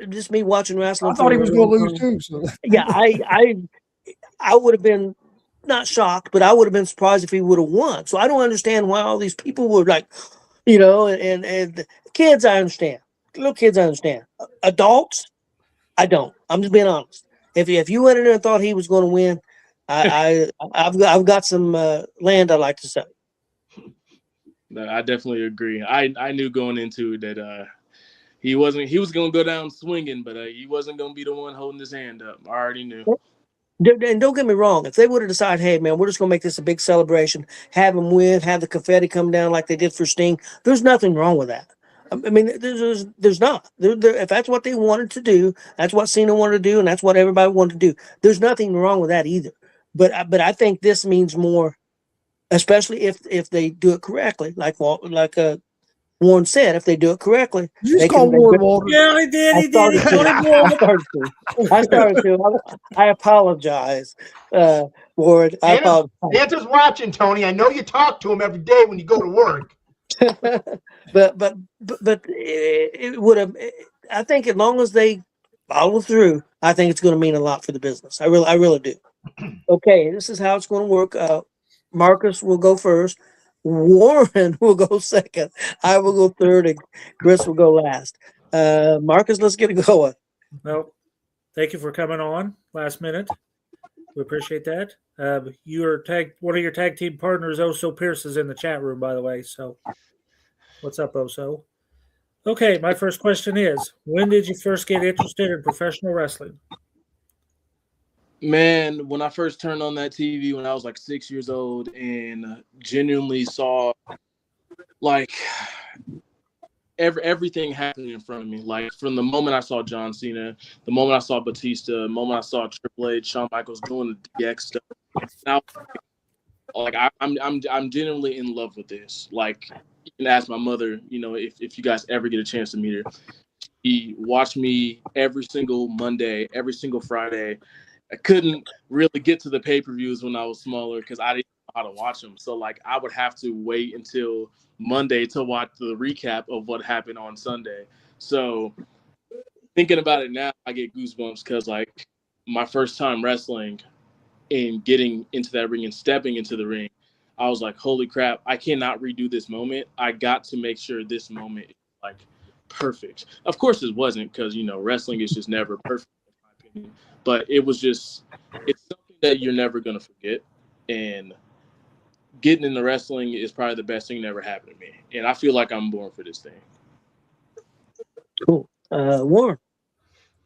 Just me watching wrestling. I thought he was going to lose too. So. Yeah, I would have been not shocked, but I would have been surprised if he would have won. So I don't understand why all these people were like, and kids, I understand. Little kids, I understand. Adults, I don't. I'm just being honest. If you went in there and thought he was going to win, I've got some land I'd like to say. No, I definitely agree. I knew going into it that he was going to go down swinging, but he wasn't going to be the one holding his hand up. I already knew. And don't get me wrong. If they would have decided, hey, man, we're just going to make this a big celebration, have him win, have the confetti come down like they did for Sting, there's nothing wrong with that. I mean, there's not. If that's what they wanted to do, that's what Cena wanted to do, and that's what everybody wanted to do. There's nothing wrong with that either. But I think this means more, especially if they do it correctly, like Warren said, if they do it correctly. You just call Warren Walter. Yeah, he did. He did. I started to. I apologize, Warren. I apologize. Santa's watching, Tony. I know you talk to him every day when you go to work. but it would have. I think as long as they follow through, I think it's going to mean a lot for the business. I really do. Okay, this is how it's going to work. Marcus will go first. Warren will go second. I will go third, and Chris will go last. Marcus, let's get it going. No, thank you for coming on last minute. We appreciate that. One of your tag team partners, Oso Pierce, is in the chat room, by the way. So, what's up, Oso? Okay, my first question is: when did you first get interested in professional wrestling? Man, when I first turned on that TV when I was like 6 years old and genuinely saw like everything happening in front of me. Like from the moment I saw John Cena, the moment I saw Batista, the moment I saw Triple H, Shawn Michaels doing the DX stuff. Now, like I'm genuinely in love with this. Like you can ask my mother, if you guys ever get a chance to meet her. She watched me every single Monday, every single Friday. I couldn't really get to the pay-per-views when I was smaller because I didn't know how to watch them. So, like, I would have to wait until Monday to watch the recap of what happened on Sunday. So, thinking about it now, I get goosebumps because, like, my first time wrestling and getting into that ring and stepping into the ring, I was like, holy crap, I cannot redo this moment. I got to make sure this moment is, like, perfect. Of course it wasn't because, wrestling is just never perfect, in my opinion. But it's something that you're never going to forget. And getting into wrestling is probably the best thing that ever happened to me. And I feel like I'm born for this thing. Cool. Warren.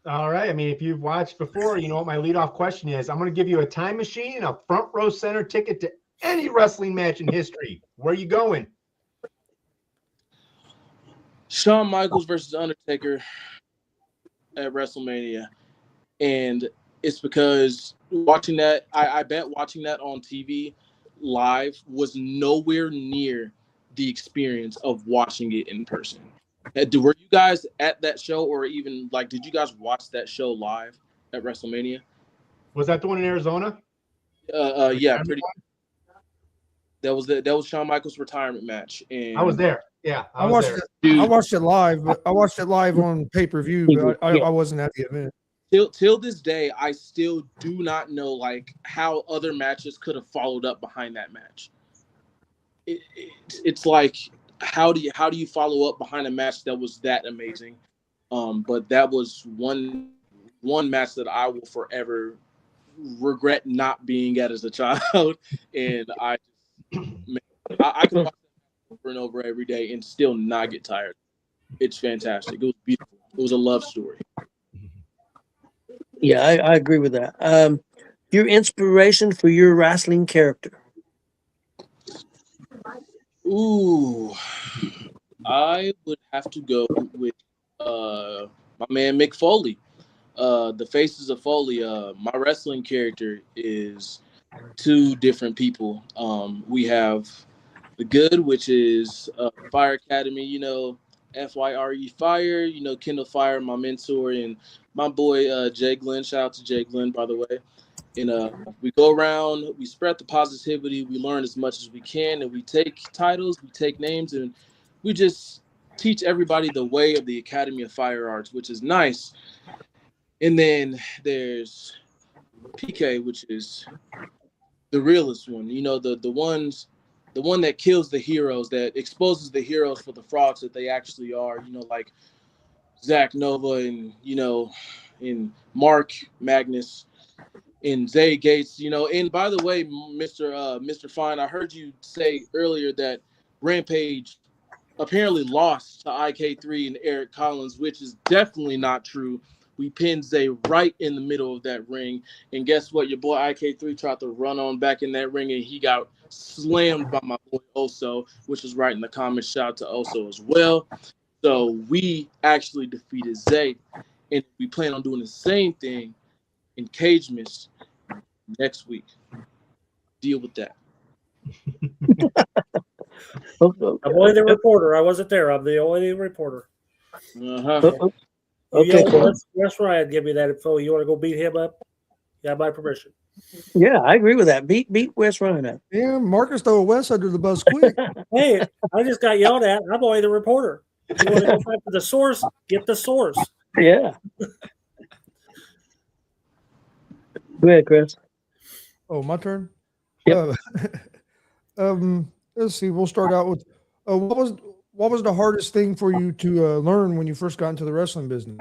All right. I mean, if you've watched before, you know what my leadoff question is. I'm going to give you a time machine and a front row center ticket to any wrestling match in history. Where are you going? Shawn Michaels versus Undertaker at WrestleMania. And it's because watching that, I bet watching that on TV live was nowhere near the experience of watching it in person. Were you guys at that show or even like, did you guys watch that show live at WrestleMania? Was that the one in Arizona? Yeah, pretty. That was Shawn Michaels' retirement match. And I was there. Yeah, I watched it live, but I watched it live on pay-per-view, but I wasn't at the event. Till this day, I still do not know like how other matches could have followed up behind that match. It's like how do you follow up behind a match that was that amazing? But that was one match that I will forever regret not being at as a child, and man, I could watch that over and over every day and still not get tired. It's fantastic. It was beautiful. It was a love story. Yeah, I agree with that. Your inspiration for your wrestling character. Ooh, I would have to go with my man Mick Foley. The Faces of Foley. My wrestling character is two different people. We have the good, which is Fire Academy, FYRE Fire, Kendall Fire, my mentor, and my boy Jay Glenn. Shout out to Jay Glenn, by the way. And we go around, we spread the positivity, we learn as much as we can, and we take titles, we take names, and we just teach everybody the way of the Academy of Fire Arts, which is nice. And then there's PK, which is the realest one. The one that kills the heroes, that exposes the heroes for the frauds that they actually are. Like Zach Nova and Mark Magnus and Zay Gates. And by the way, Mr. Fine, I heard you say earlier that Rampage apparently lost to IK3 and Eric Collins, which is definitely not true. We pinned Zay right in the middle of that ring. And guess what? Your boy IK3 tried to run on back in that ring, and he got slammed by my boy Oso, which was right in the comments. Shout out to Oso as well. So we actually defeated Zay, and we plan on doing the same thing in Cage Miss next week. Deal with that. I'm only the reporter. I wasn't there. I'm the only reporter. Uh-huh. Okay, Wes Ryan, give me that info. You want to go beat him up? Yeah, my permission. yeah, I agree with that. Beat West Ryan up. Yeah, Marcus throw Wes under the bus quick. Hey, I just got yelled at. I'm only the reporter. You want to go back to the source? Get the source. Yeah. Go ahead, Chris. Oh, my turn. Yep. Let's see. We'll start out with what was the hardest thing for you to learn when you first got into the wrestling business?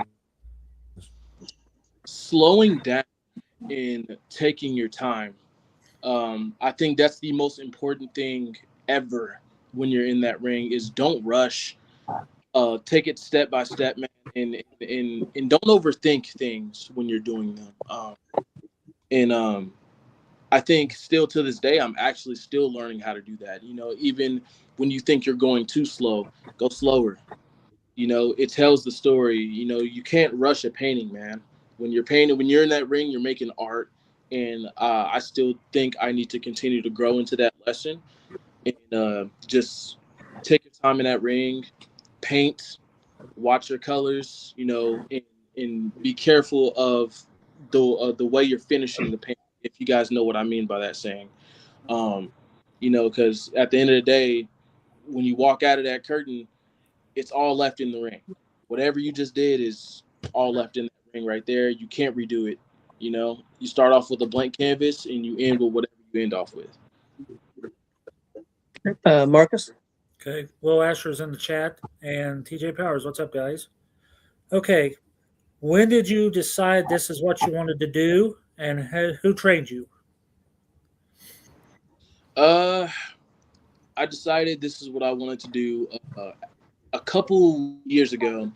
Slowing down and taking your time. I think that's the most important thing ever when you're in that ring is don't rush. Take it step by step, man, and don't overthink things when you're doing them. And I think still to this day, I'm actually still learning how to do that. Even when you think you're going too slow, go slower. It tells the story. You can't rush a painting, man. When you're painting, when you're in that ring, you're making art. And I still think I need to continue to grow into that lesson and just take your time in that ring, paint, watch your colors, and be careful of the way you're finishing the paint. If you guys know what I mean by that saying, because at the end of the day, when you walk out of that curtain, it's all left in the ring. Whatever you just did is all left in that ring right there. You can't redo it. You start off with a blank canvas and you end with whatever you end off with. Marcus? Okay. Will Asher's in the chat. And TJ Powers, what's up, guys? Okay. When did you decide this is what you wanted to do, and who trained you? I decided this is what I wanted to do a couple years ago.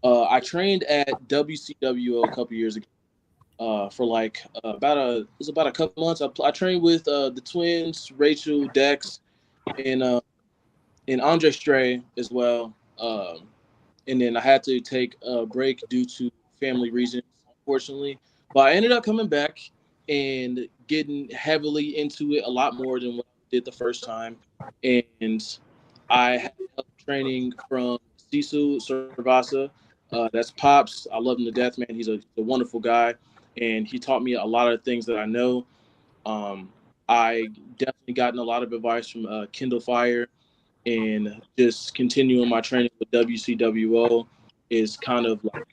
I trained at WCWO a couple years ago for like it was about a couple months. I trained with the twins, Rachel, Dex, and Andre Stray as well. And then I had to take a break due to family reasons, unfortunately. But I ended up coming back and getting heavily into it a lot more than what I did the first time. And I had help training from Sisu Sarvasa. That's Pops. I love him to death, man. He's a wonderful guy. And he taught me a lot of things that I know. I definitely gotten a lot of advice from Kendall Fire, and just continuing my training with WCWO is kind of like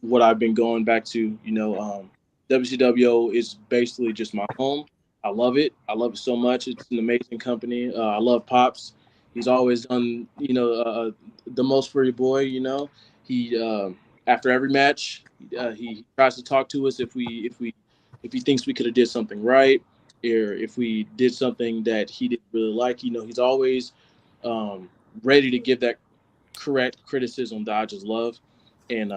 what I've been going back to. WCWO is basically just my home. I love it. I love it so much. It's an amazing company. I love Pops, He's always done, the most for your boy. He after every match, he tries to talk to us if he thinks we could have did something right, or if we did something that he didn't really like. He's always ready to give that correct criticism that I just love, and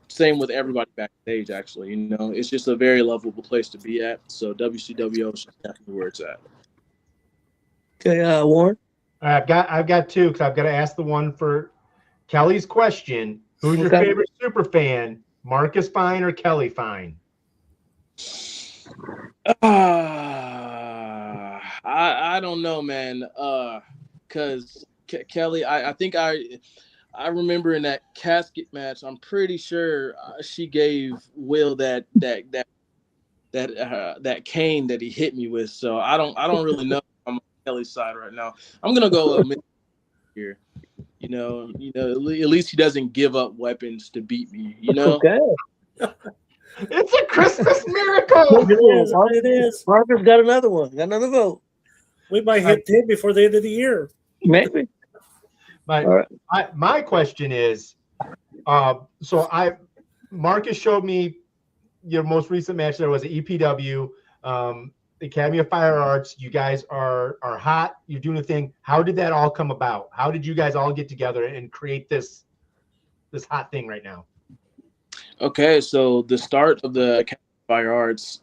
same with everybody backstage. Actually, it's just a very lovable place to be at. So WCWO is definitely where it's at. Okay, Warren. I've got two because I've got to ask the one for Kelly's question. Who's your Okay. favorite super fan, Marcus Fine or Kelly Fine? I don't know, man. Cause Kelly, I think I remember in that casket match, I'm pretty sure she gave Will that cane that he hit me with. So I don't really know. I'm on Kelly's side right now. I'm gonna go here. At least he doesn't give up weapons to beat me. Okay. It's a Christmas miracle. It is. Marcus got another one. Got another vote. We might hit 10 before the end of the year. Maybe. My question is, Marcus showed me your most recent match. There was an EPW, Academy of Fire Arts. You guys are hot. You're doing a thing. How did that all come about? How did you guys all get together and create this hot thing right now? Okay, so the start of the Academy of Fire Arts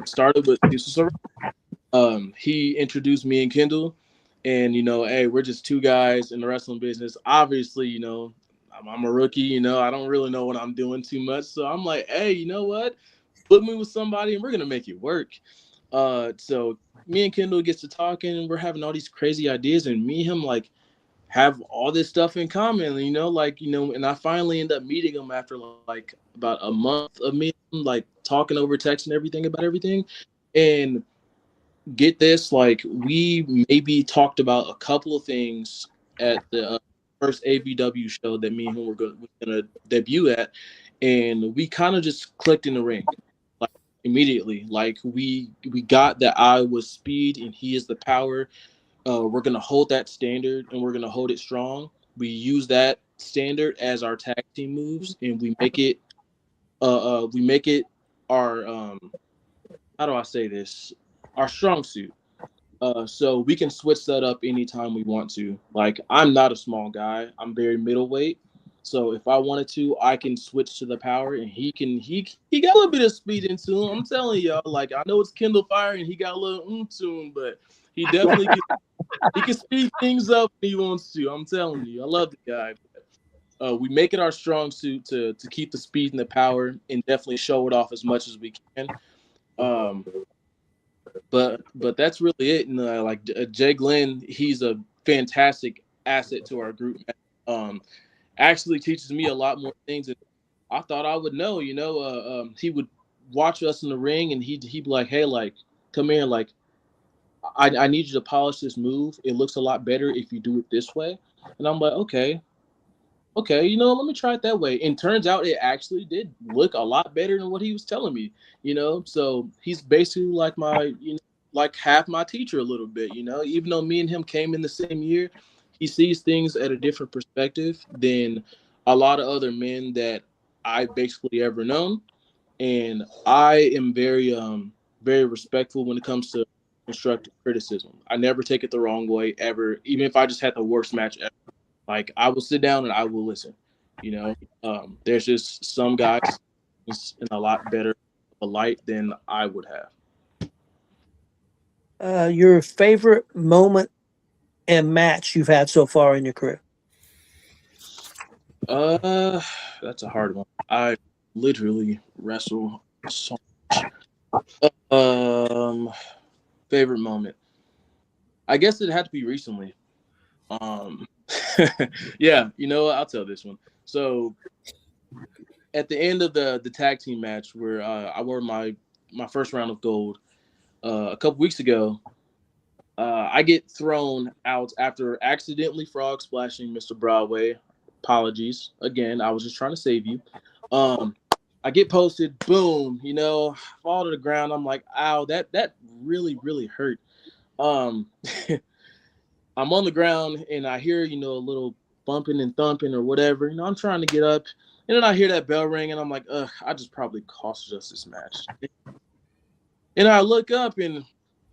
started with he introduced me and Kendall, and hey, we're just two guys in the wrestling business. Obviously, I'm a rookie. I don't really know what I'm doing too much, so I'm like, hey, you know what? Put me with somebody, and we're gonna make it work. So me and Kendall gets to talking, and we're having all these crazy ideas, and me and him have all this stuff in common, and I finally end up meeting him after about a month of me talking over text and everything about everything. And get this, we maybe talked about a couple of things at the first ABW show that me and him were gonna debut at, and we kind of just clicked in the ring immediately. We got that I was speed and he is the power. We're going to hold that standard and we're going to hold it strong. We use that standard as our tag team moves, and we make it our how do I say this? Our strong suit. So we can switch that up anytime we want to. I'm not a small guy. I'm very middleweight. So if I wanted to, I can switch to the power, and he got a little bit of speed into him. I'm telling y'all, I know it's Kindle Fire and he got a little to him, but he definitely can speed things up when he wants to. I'm telling you, I love the guy. We make it our strong suit to keep the speed and the power, and definitely show it off as much as we can. But that's really it. And Jay Glenn, he's a fantastic asset to our group. Actually teaches me a lot more things than I thought I would know. He would watch us in the ring, and he'd be like, "Hey, come here, I need you to polish this move. It looks a lot better if you do it this way." And I'm like, okay, let me try it that way. And turns out it actually did look a lot better than what he was telling me, So he's basically half my teacher a little bit, Even though me and him came in the same year, he sees things at a different perspective than a lot of other men that I basically ever known. And I am very respectful when it comes to constructive criticism. I never take it the wrong way ever, even if I just had the worst match ever. I will sit down and I will listen. There's just some guys in a lot better of a light than I would have. Your favorite moment and match you've had so far in your career? That's a hard one. I literally wrestle so much. Favorite moment. I guess it had to be recently. Yeah, I'll tell this one. So at the end of the tag team match where I wore my first round of gold a couple weeks ago, I get thrown out after accidentally frog splashing Mr. Broadway. Apologies. Again, I was just trying to save you. I get posted, boom, fall to the ground. I'm like, ow, that really, really hurt. I'm on the ground and I hear, a little bumping and thumping or whatever. I'm trying to get up. And then I hear that bell ring and I'm like, ugh, I just probably cost us this match. And I look up and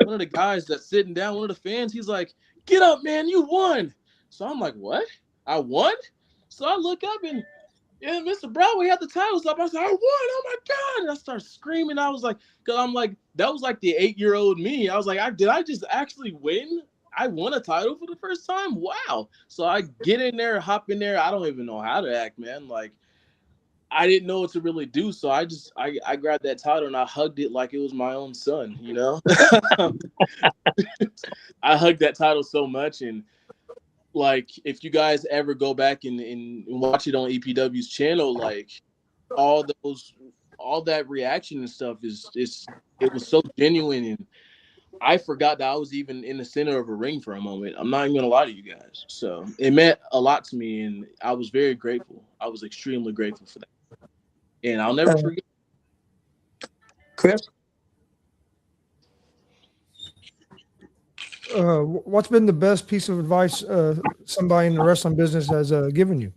one of the guys that's sitting down, one of the fans, he's like, get up, man, you won. So I'm like, what? I won? So I look up and Mr. Broadway had the titles up. I was like, I won. Oh my God. And I started screaming. I was like, because I'm like, that was like the 8-year-old me. I was like, did I just actually win? I won a title for the first time. Wow. So I get in there, hop in there. I don't even know how to act, man. Like, I didn't know what to really do. So I grabbed that title and I hugged it like it was my own son, I hugged that title so much. And like, if you guys ever go back and watch it on EPW's channel, like all that reaction and stuff it was so genuine. And I forgot that I was even in the center of a ring for a moment. I'm not even gonna lie to you guys. So it meant a lot to me, and I was very grateful. I was extremely grateful for that, and I'll never forget. Chris? What's been the best piece of advice somebody in the wrestling business has given you?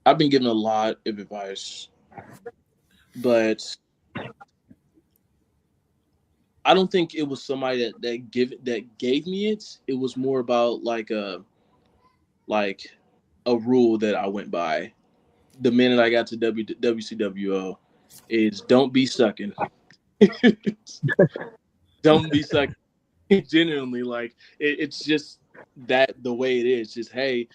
I've been given a lot of advice, but I don't think it was somebody that gave me it. It was more about like a rule that I went by the minute I got to WCWO is don't be sucking. Don't be sucking. Genuinely, like it's just that the way it is. Just hey,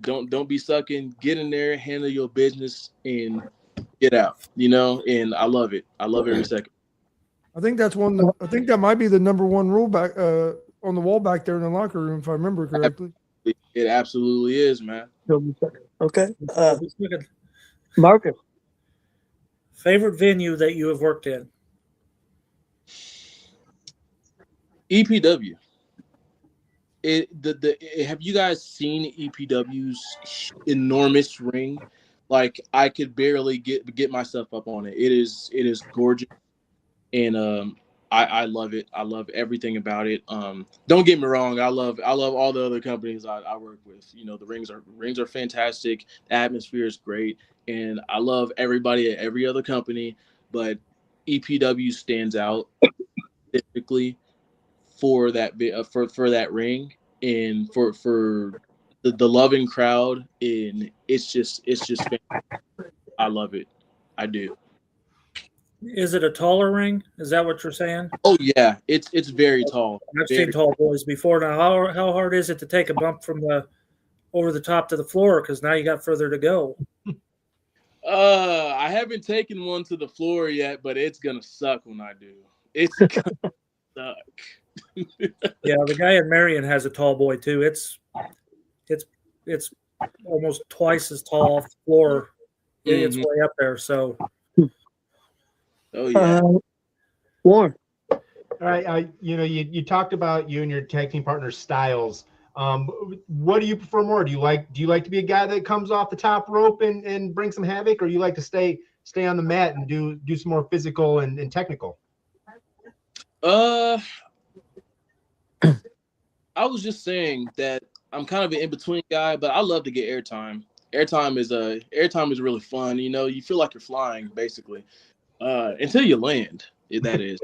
don't be sucking. Get in there, handle your business, and get out. And I love it. I love every second. I think that's I think that might be the number one rule back on the wall back there in the locker room, if I remember correctly. It absolutely is, man. Okay. Marcus, favorite venue that you have worked in? EPW. Have you guys seen EPW's enormous ring? Like I could barely get myself up on it. It is gorgeous, and I love it. I love everything about it. Don't get me wrong. I love all the other companies I work with. The rings are fantastic. The atmosphere is great, and I love everybody at every other company. But EPW stands out specifically for that for that ring and for the loving crowd, and it's just fantastic. I love it. I do. Is it a taller ring? Is that what you're saying? Oh yeah, it's very tall. I've seen tall boys before. Now, how hard is it to take a bump from the over the top to the floor? Because now you got further to go. I haven't taken one to the floor yet, but it's gonna suck when I do. It's gonna suck. Yeah, the guy in Marion has a tall boy too. It's almost twice as tall off the floor. It's way up there. So, oh yeah. Warren. All right, you talked about you and your tag team partner styles. What do you prefer more? Do you like to be a guy that comes off the top rope and bring some havoc, or you like to stay on the mat and do some more physical and technical? I was just saying that I'm kind of an in-between guy, but I love to get airtime. Airtime is really fun. You feel like you're flying basically until you land. That is,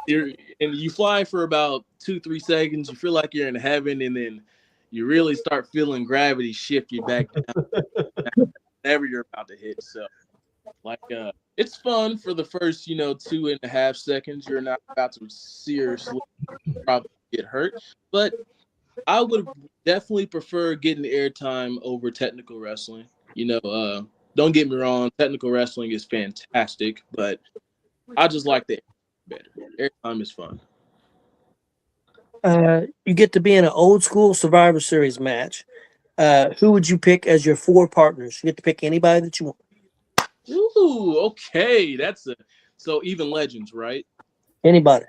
you fly for about 2-3 seconds. You feel like you're in heaven, and then you really start feeling gravity shift you back down whenever you're about to hit. So, it's fun for the first 2.5 seconds. You're not about to seriously probably get hurt, but I would definitely prefer getting airtime over technical wrestling. Don't get me wrong, technical wrestling is fantastic, but I just like the better. Airtime is fun. You get to be in an old school Survivor Series match. Who would you pick as your 4 partners? You get to pick anybody that you want. Ooh, okay. So even legends, right? Anybody.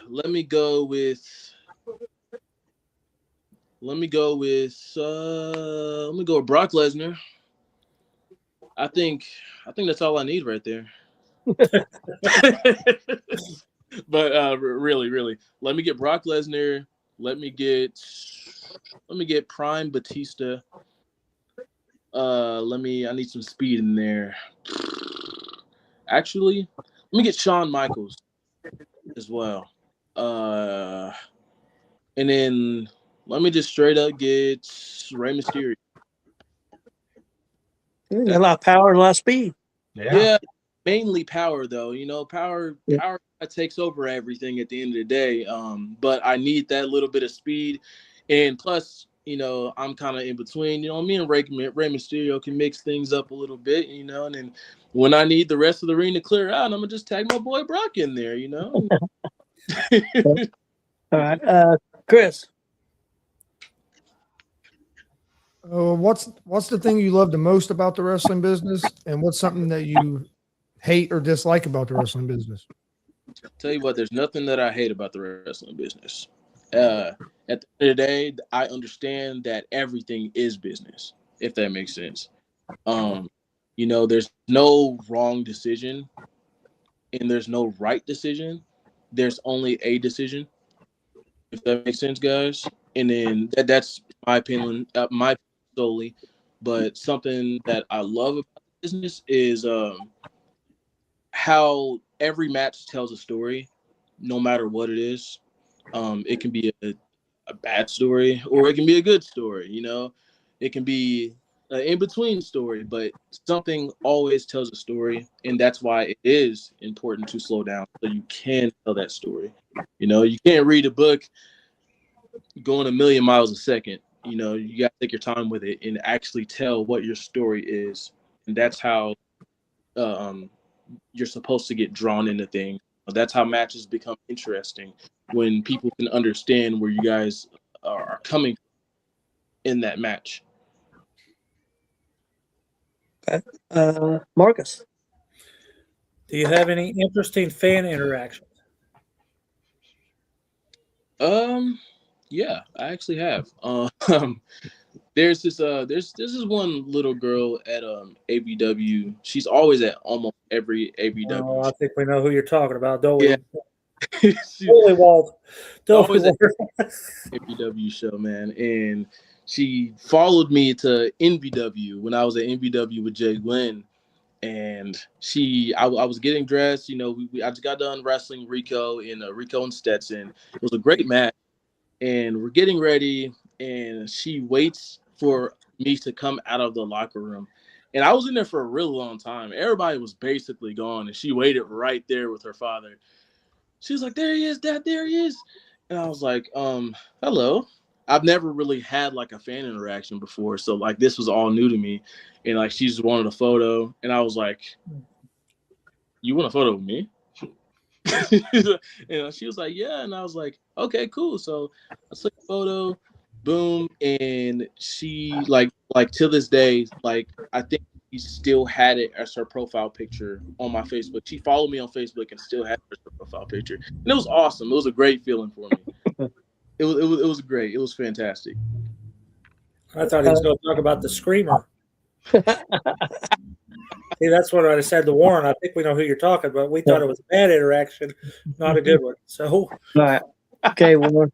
Let me go with Brock Lesnar. I think that's all I need right there. But really, let me get Brock Lesnar. Let me get Prime Batista. I need some speed in there. Actually, let me get Shawn Michaels as well. And then let me just straight up get Rey Mysterio. Got a lot of power and a lot of speed. Yeah, mainly power though. Power Yeah. takes over everything at the end of the day. But I need that little bit of speed, and plus, I'm kind of in between. Me and Rey Mysterio can mix things up a little bit. And then when I need the rest of the ring to clear out, I'm gonna just tag my boy Brock in there. All right, Chris. What's the thing you love the most about the wrestling business, and what's something that you hate or dislike about the wrestling business? Tell you what, there's nothing that I hate about the wrestling business. At the end of the day, I understand that everything is business, if that makes sense. There's no wrong decision and there's no right decision. There's only a decision, if that makes sense, guys. And then that's my opinion, solely. But something that I love about the business is how every match tells a story, no matter what it is. It can be a bad story or it can be a good story. It can be an in-between story, but something always tells a story, and that's why it is important to slow down so you can tell that story. You can't read a book going a million miles a second. You got to take your time with it and actually tell what your story is, and that's how you're supposed to get drawn into things. That's how matches become interesting, when people can understand where you guys are coming in that match. Okay. Marcus. Do you have any interesting fan interactions? Yeah, I actually have. There's this one little girl at ABW. She's always at almost every ABW. Oh, I think we know who you're talking about, don't Yeah. we? Holy Walt. Always at ABW show, man. And she followed me to NBW when I was at NBW with Jay Glenn. And I was getting dressed. I just got done wrestling Rico and Stetson. It was a great match. And we're getting ready, and she waits for me to come out of the locker room. And I was in there for a really long time. Everybody was basically gone, and she waited right there with her father. She was like, "There he is, Dad, there he is." And I was like, hello. I've never really had like a fan interaction before. So like this was all new to me. And like she just wanted a photo. And I was like, "You want a photo with me?" And she was like, "Yeah." And I was like, "Okay, cool." So I took a photo, boom, and she like to this day, like I think she still had it as her profile picture on my Facebook. She followed me on Facebook and still had it as her profile picture. And it was awesome. It was a great feeling for me. It was great. It was fantastic. I thought he was going to talk about the screamer. See, that's what I said to Warren. I think we know who you're talking about. We thought it was a bad interaction, not a good one. So, all right. Okay, Warren.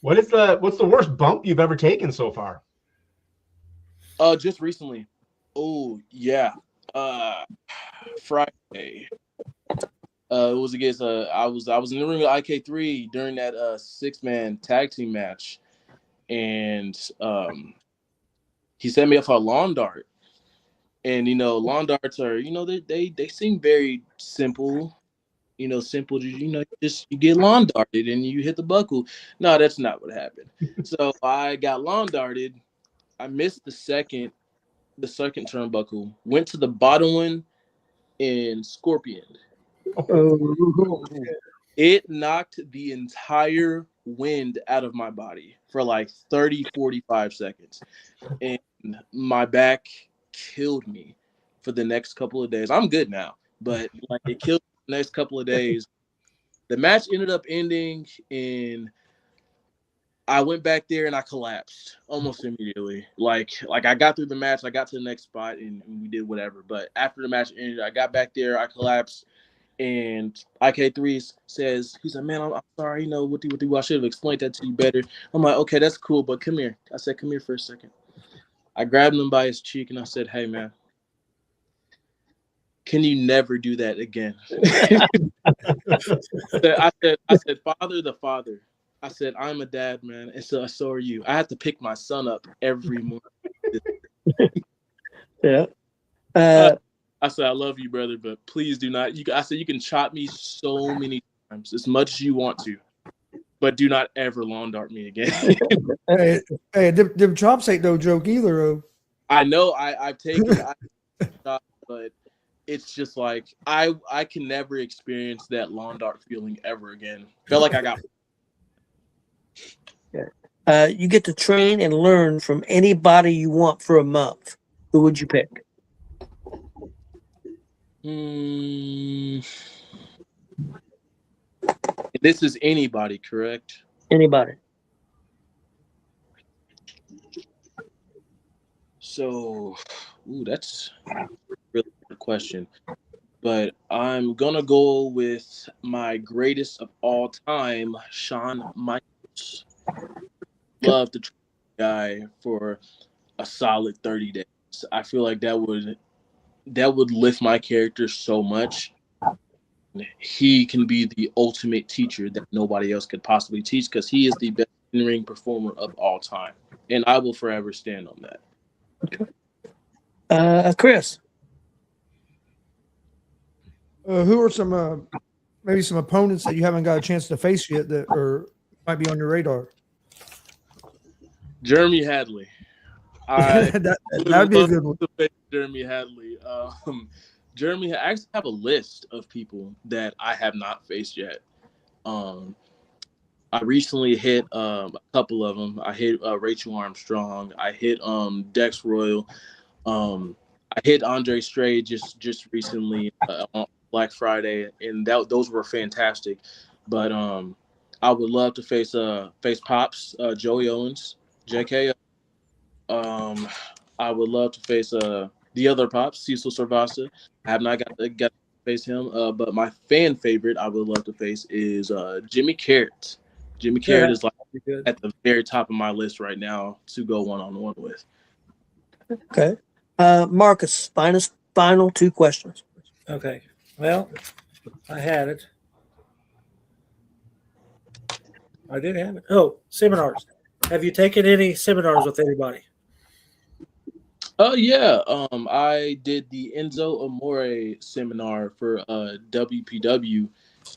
What's the worst bump you've ever taken so far? Just recently. Oh yeah. Friday. It was against I was in the ring with IK3 during that 6-man tag team match, and he set me up for a lawn dart. And lawn darts are they seem very simple, simple. You get lawn darted and you hit the buckle. No, that's not what happened. So I got lawn darted. I missed the second turnbuckle. Went to the bottom one and scorpioned. It knocked the entire wind out of my body for like 30, 45 seconds. And my back killed me for the next couple of days. I'm good now, but like it killed me the next couple of days. The match ended up ending in I went back there and I collapsed almost immediately. Like I got through the match, I got to the next spot, and we did whatever. But after the match ended, I got back there, I collapsed, and IK3 says, he's like, man, I'm sorry, you know, what I should have explained that to you better. I'm like, okay, that's cool, but come here. I said, come here for a second. I grabbed him by his cheek and I said, hey, man, can you never do that again? I said, Father the Father. I said, I'm a dad, man, and so are you. I have to pick my son up every morning. Yeah. I said, I love you, brother, but please do not. I said, you can chop me so many times, as much as you want to, but do not ever lawn dart me again. Hey, them chops ain't no joke either, though. I know I've taken shots, but it's just like I can never experience that lawn dart feeling ever again. Felt like I got. You get to train and learn from anybody you want for a month. Who would you pick? This is anybody, correct? Anybody. So, that's a really good question. But I'm gonna go with my greatest of all time, Shawn Michaels. Love to train the guy for a solid 30 days. I feel like that would lift my character so much. He can be the ultimate teacher that nobody else could possibly teach because he is the best in-ring performer of all time. And I will forever stand on that. Okay. Chris. Who are some maybe some opponents that you haven't got a chance to face yet that might be on your radar? Jeremy Hadley. That would be a good one. Jeremy Hadley. Jeremy, I actually have a list of people that I have not faced yet. I recently hit a couple of them. I hit Rachel Armstrong. I hit Dex Royal. I hit Andre Stray just recently on Black Friday, and those were fantastic. But I would love to face Pops, Joey Owens, JK. I would love to face the other Pops, Cecil Servasa. I have not got to face him, but my fan favorite I would love to face is Jimmy Carrot. Jimmy Carrot is like at the very top of my list right now to go one-on-one with. Okay. Marcus, final two questions. Okay. Well, I had it. I did have it. Oh, seminars. Have you taken any seminars with anybody? Yeah. I did the Enzo Amore seminar for WPW,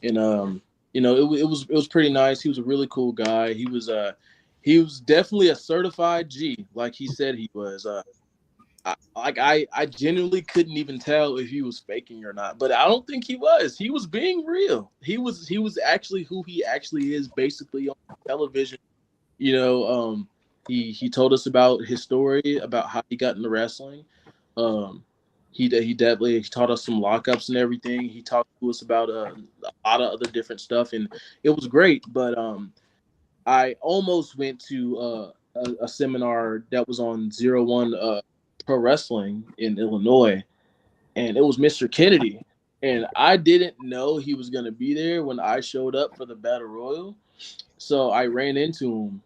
and it was pretty nice. He was a really cool guy. He was definitely a certified G, like he said he was. I genuinely couldn't even tell if he was faking or not, but I don't think he was. He was being real. He was actually who he actually is, basically on television. He told us about his story, about how he got into wrestling. He definitely taught us some lockups and everything. He talked to us about a lot of other different stuff, and it was great. But I almost went to a seminar that was on 01 Pro Wrestling in Illinois, and it was Mr. Kennedy. And I didn't know he was going to be there when I showed up for the Battle Royal. So I ran into him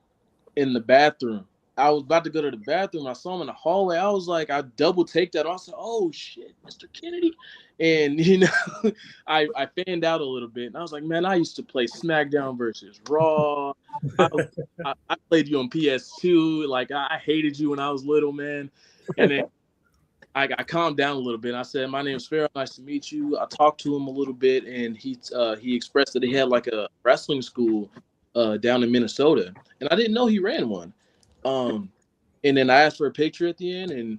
in the bathroom. I was about to go to the bathroom. I saw him in the hallway. I was like, I double take that. I said, oh shit, Mr. Kennedy. And I fanned out a little bit. And I was like, man, I used to play SmackDown versus Raw. I played you on PS2. Like I hated you when I was little, man. And then I calmed down a little bit. I said, my name's Phaoah. Nice to meet you. I talked to him a little bit, and he expressed that he had like a wrestling school down in Minnesota. And I didn't know he ran one. And then I asked for a picture at the end, and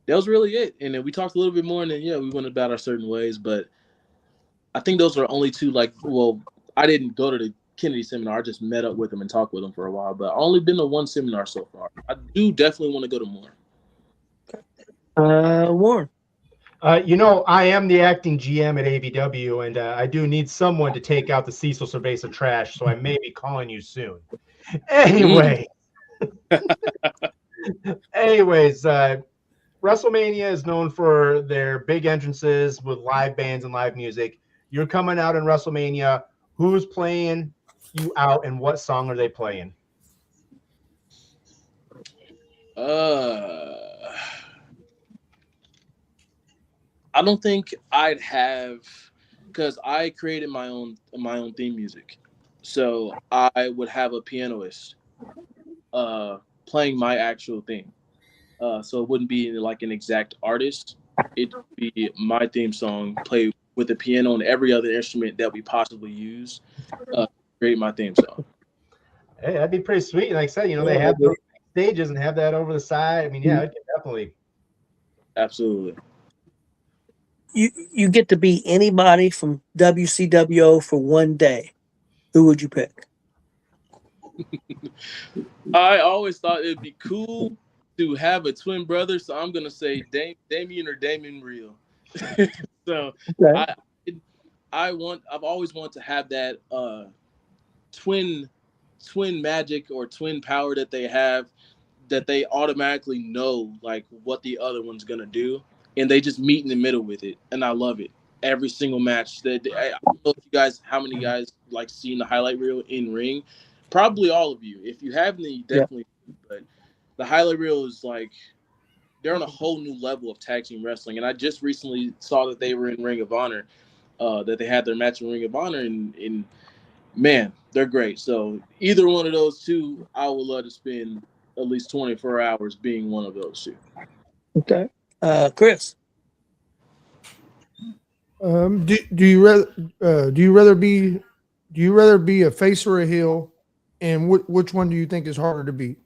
that was really it. And then we talked a little bit more, and then we went about our certain ways. But I think those are only two. I didn't go to the Kennedy seminar. I just met up with him and talked with him for a while. But I've only been to one seminar so far. I do definitely want to go to more. Warren. I am the acting GM at AVW, and I do need someone to take out the Cecil Cerveza trash, so I may be calling you soon. Anyway. Anyways, WrestleMania is known for their big entrances with live bands and live music. You're coming out in WrestleMania. Who's playing you out, and what song are they playing? I don't think I'd have, because I created my own theme music, so I would have a pianist playing my actual theme. So it wouldn't be like an exact artist. It'd be my theme song played with the piano and every other instrument that we possibly use to create my theme song. Hey, that'd be pretty sweet. Like I said, they have those stages and have that over the side. I mean, yeah, it definitely. Absolutely. You get to be anybody from WCWO for one day. Who would you pick? I always thought it'd be cool to have a twin brother, so I'm gonna say Damien or Damien Real. So Okay. I've always wanted to have that twin magic or twin power that they have, that they automatically know like what the other one's gonna do, and they just meet in the middle with it, and I love it. Every single match that I don't know if you guys, how many guys like seen the highlight reel in ring. Probably all of you. If you haven't, then you definitely. Yeah. But the highlight reel is like, they're on a whole new level of tag team wrestling, and I just recently saw that they were in Ring of Honor, that they had their match in Ring of Honor, and man, they're great. So either one of those two, I would love to spend at least 24 hours being one of those two. Okay, Chris. Do you rather be a face or a heel, and which one do you think is harder to beat?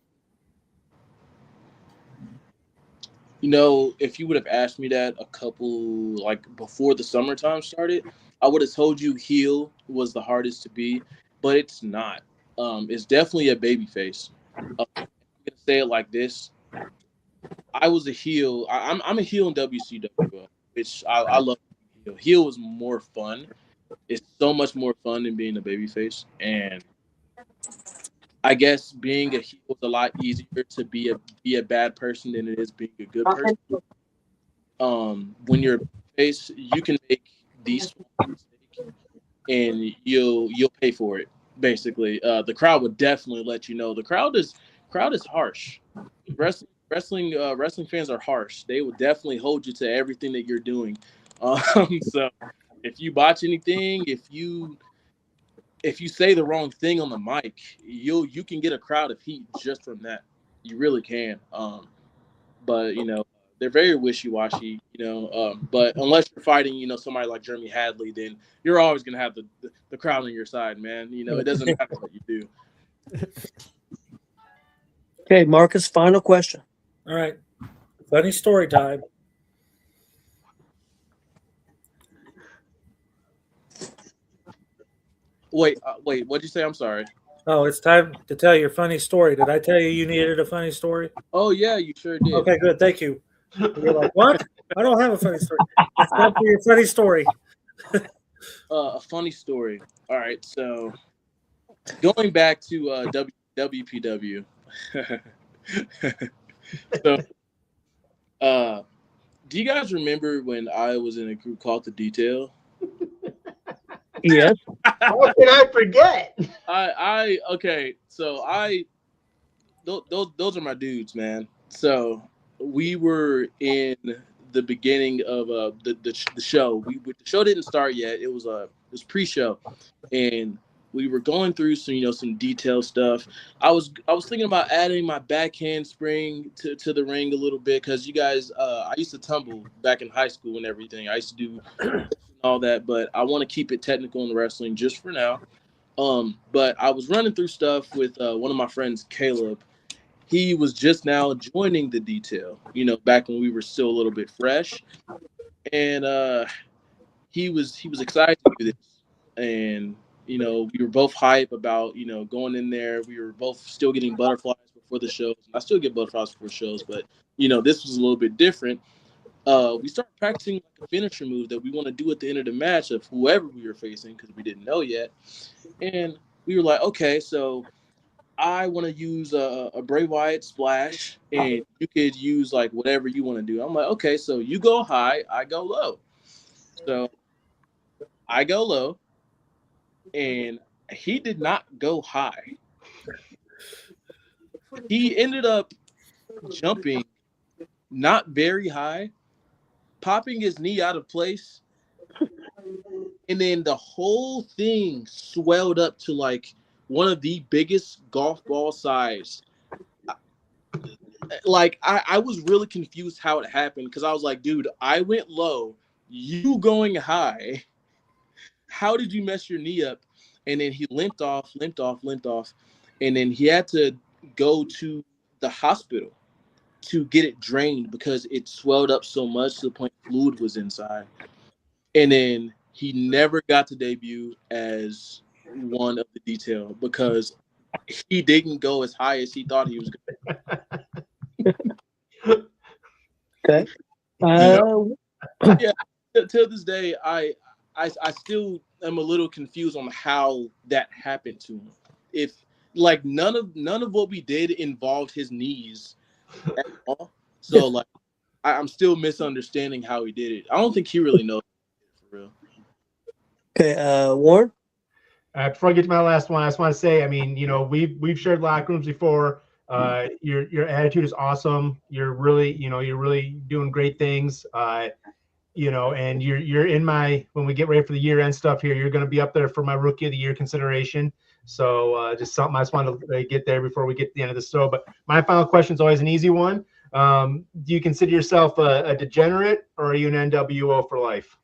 If you would have asked me that a couple, like before the summertime started, I would have told you heel was the hardest to beat, but it's not. It's definitely a baby face. I'm gonna say it like this: I was a heel. I'm a heel in WCW, which I love. Heel is more fun. It's so much more fun than being a baby face, and I guess being a heel is a lot easier to be a bad person than it is being a good person. When you're a face, you can make these mistakes, and you'll pay for it. Basically, the crowd would definitely let you know. The crowd is harsh. Wrestling fans are harsh. They will definitely hold you to everything that you're doing. So if you botch anything, if you say the wrong thing on the mic, you can get a crowd of heat just from that. You really can. But they're very wishy-washy. But unless you're fighting, somebody like Jeremy Hadley, then you're always gonna have the crowd on your side, man. It doesn't matter what you do. Okay, Marcus, final question. All right. Funny story time. Wait, what'd you say? I'm sorry. Oh, it's time to tell your funny story. Did I tell you needed a funny story? Oh, yeah, you sure did. Okay, good. Thank you. You're like, what? I don't have a funny story. It's time for your funny story. A funny story. All right, so going back to WPW. So, do you guys remember when I was in a group called The Detail? Yes. How can I forget? Okay. So those are my dudes, man. So we were in the beginning of the show. The show didn't start yet. It was pre-show, and we were going through some detail stuff. I was thinking about adding my backhand spring to the ring a little bit, because you guys, I used to tumble back in high school and everything. I used to do all that, but I want to keep it technical in the wrestling just for now. But I was running through stuff with one of my friends, Caleb. He was just now joining The Detail, back when we were still a little bit fresh, and he was excited to do this, and we were both hype about going in there. We were both still getting butterflies before the shows. I still get butterflies before shows, but this was a little bit different. We started practicing like a finisher move that we want to do at the end of the match of whoever we were facing, because we didn't know yet. And we were like, okay, so I want to use a Bray Wyatt splash, and you could use like whatever you want to do. I'm like, okay, so you go high, I go low. So I go low, and he did not go high. He ended up jumping not very high, popping his knee out of place, and then the whole thing swelled up to like one of the biggest golf ball size. Like I was really confused how it happened because I was like, dude, I went low, you going high. How did you mess your knee up? And then he limped off, and then he had to go to the hospital to get it drained because it swelled up so much to the point fluid was inside. And then he never got to debut as one of the detail because he didn't go as high as he thought he was going. Okay. Yeah, till this day, I still am a little confused on how that happened to him. If like none of what we did involved his knees at all, so like I'm still misunderstanding how he did it. I don't think he really knows for real. Okay, Warren. Before I get to my last one, I just want to say, I mean, you know, we've shared locker rooms before. Your attitude is awesome. You're really doing great things. You know, and you're in my, when we get ready for the year end stuff here, you're going to be up there for my rookie of the year consideration. So just something I just want to get there before we get to the end of the show. But my final question is always an easy one. Do you consider yourself a degenerate, or are you an NWO for life?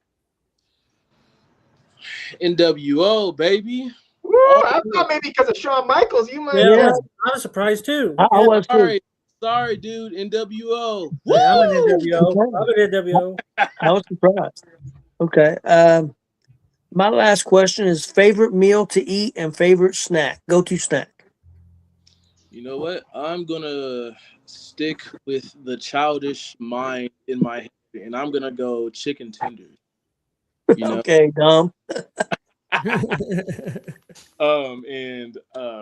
NWO, baby. Woo, I thought maybe because of Shawn Michaels, you might. Yeah, I was surprised too. I was too. Sorry, dude. NWO. Yeah, I'm an NWO. I'm an NWO. I was surprised. Okay. My last question is favorite meal to eat and favorite snack. Go-to snack. You know what? I'm gonna stick with the childish mind in my head, and I'm gonna go chicken tenders. You know? Okay, Dom. And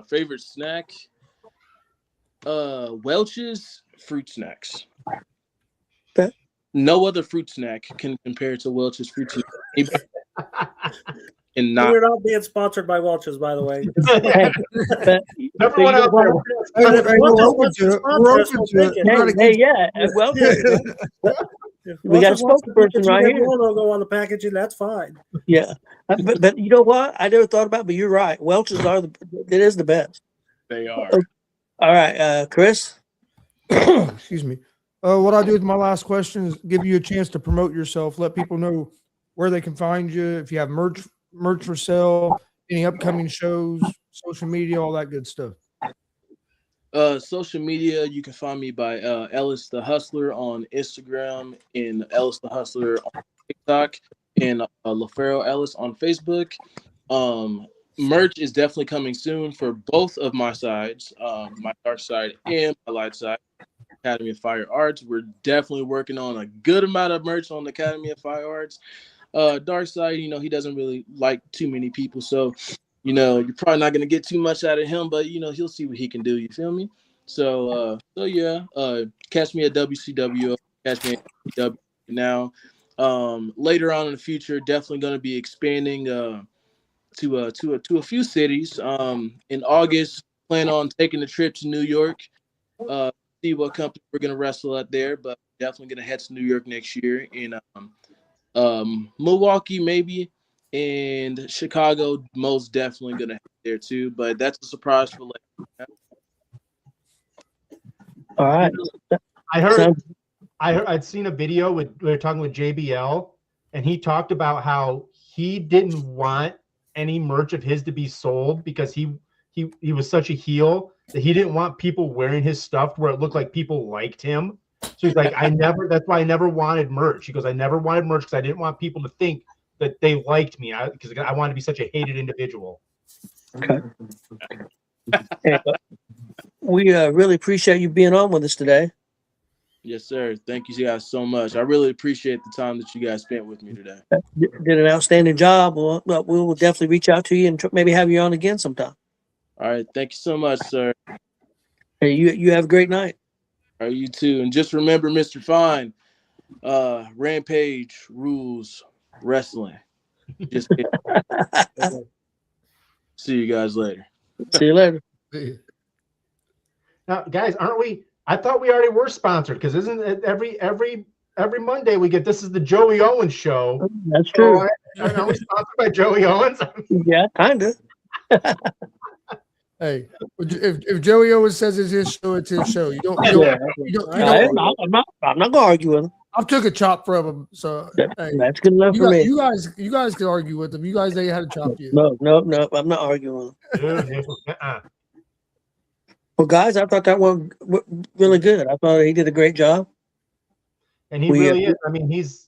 favorite snack, Welch's fruit snacks. Okay. No other fruit snack can compare to Welch's fruit snacks. And not We're not being sponsored by Welch's, by the way. Everyone out there. We're open to it. We're open to it. Hey, yeah. Well, we got a spokesperson right here. Logo on the packaging. That's fine. Yeah, but you know what? I never thought about it, but you're right. Welch's it is the best. They are. All right, Chris. Excuse me. What I do with my last question is give you a chance to promote yourself. Let people know where they can find you. If you have merch for sale, any upcoming shows, social media, all that good stuff. Social media, you can find me by Ellis the Hustler on Instagram and Ellis the Hustler on TikTok and LaFaro Ellis on Facebook. Merch is definitely coming soon for both of my sides, my dark side and my light side. Academy of Fire Arts. We're definitely working on a good amount of merch on the Academy of Fire Arts. Dark side, you know, he doesn't really like too many people, so you know, you're probably not going to get too much out of him, but, you know, he'll see what he can do. You feel me? So yeah, catch me at WCW, catch me at WCW now. Later on in the future, definitely going to be expanding to a few cities. In August, plan on taking a trip to New York, see what company we're going to wrestle at there, but definitely going to head to New York next year. In Milwaukee, maybe. And Chicago, most definitely gonna head there too, but that's a surprise for later. All right. I'd seen a video we were talking with JBL, and he talked about how he didn't want any merch of his to be sold because he was such a heel that he didn't want people wearing his stuff where it looked like people liked him. So he's like, that's why I never wanted merch. He goes, I never wanted merch because I didn't want people to think that they liked me because I wanted to be such a hated individual. Okay. We really appreciate you being on with us today. Yes, sir. Thank you guys so much. I really appreciate the time that you guys spent with me today. Did an outstanding job. Well, we will definitely reach out to you and maybe have you on again sometime. All right. Thank you so much, sir. Hey, you have a great night. All right, you too. And just remember, Mr. Fine, Rampage rules wrestling. Just kidding. See you guys later. See you later. Now, guys, aren't we? I thought we already were sponsored because isn't it every Monday we get this is the Joey Owens show. That's true. So, are we sponsored by Joey Owens? Yeah, kind of. Hey, if Joey Owens says it's his show, it's his show. You don't. I'm not gonna argue with him. I've took a chop from him, so hey, That's good enough for me. You guys can argue with him. You guys ain't had to chop you. No, I'm not arguing with him. Well, guys, I thought that went really good. I thought he did a great job. And he really is. I mean, he's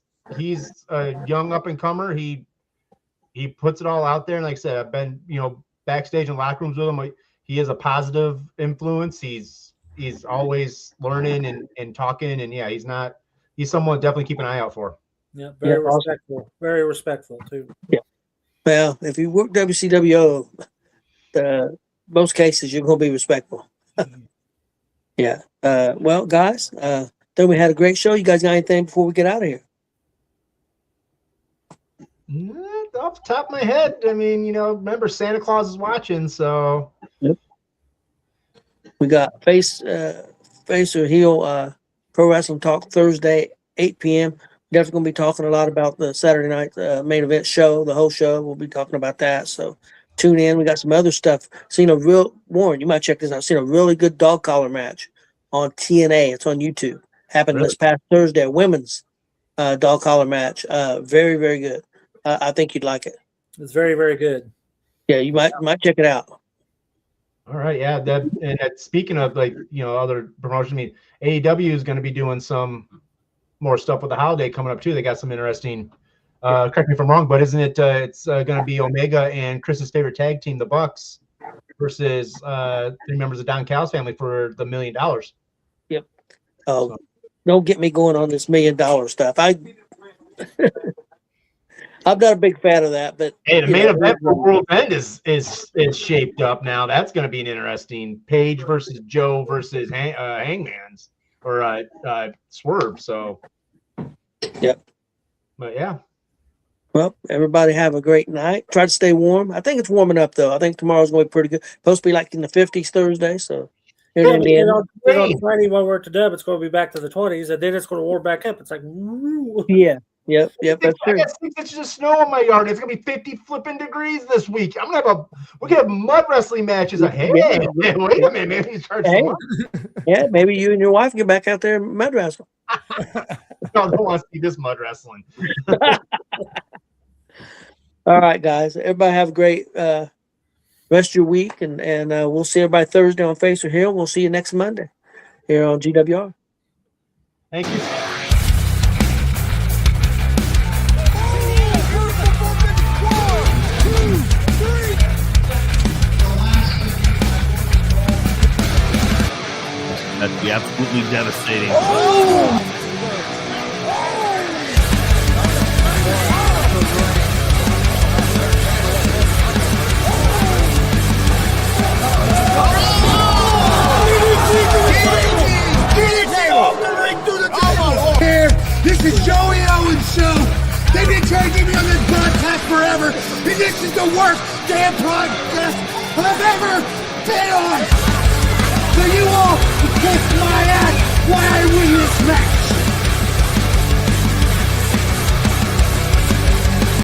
a young up and comer. He puts it all out there. And like I said, I've been backstage in locker rooms with him. He is a positive influence. He's always learning and talking. And yeah, he's someone to definitely keep an eye out for. Yeah, very respectful. Awesome. Very respectful too. Yeah. Well, if you work WCWO, most cases you're gonna be respectful. Yeah. Well, guys, then we had a great show. You guys got anything before we get out of here? Off the top of my head, I mean, remember Santa Claus is watching, so. Yep. We got face or heel pro wrestling talk Thursday, 8 p.m. Definitely gonna be talking a lot about the Saturday night main event show. The whole show, we'll be talking about that. So tune in. We got some other stuff. Warren, you might check this out. Seen a really good dog collar match on TNA. It's on YouTube. Happened this past Thursday, a women's dog collar match. Very, very good. I think you'd like it. It's very, very good. Yeah, you might check it out. All right, yeah. Speaking of other promotion, I mean, AEW is going to be doing some more stuff with the holiday coming up too. They got some interesting. Correct me if I'm wrong, but isn't it? It's going to be Omega and Chris's favorite tag team, the Bucks, versus 3 members of Don Callis family for the $1 million. Yep. Oh, don't get me going on this $1 million stuff. I'm not a big fan of that, but hey, the main event for World End is shaped up now. That's going to be an interesting Page versus Joe versus Hangman's or Swerve. So, yep. But yeah. Well, everybody have a great night. Try to stay warm. I think it's warming up though. I think tomorrow's going to be pretty good. Supposed to be like in the 50s Thursday. So, on Friday when we're to dub, it's going to be back to the 20s, and then it's going to warm back up. It's like, woo. Yeah. Yep, that's true. I got 6 inches of snow in my yard. It's gonna be 50 flipping degrees this week. We're gonna have mud wrestling matches. Hey, wait a minute, maybe you start. Yeah, maybe you and your wife get back out there and mud wrestle. I don't want to see this mud wrestling. All right, guys. Everybody have a great rest of your week, and we'll see everybody Thursday on Face or Hill. We'll see you next Monday here on GWR. Thank you. That'd be absolutely devastating. Here, this is Joey Owens' show. They've been trying to get me on this broadcast forever, and this is the worst damn broadcast I've ever been on. So you all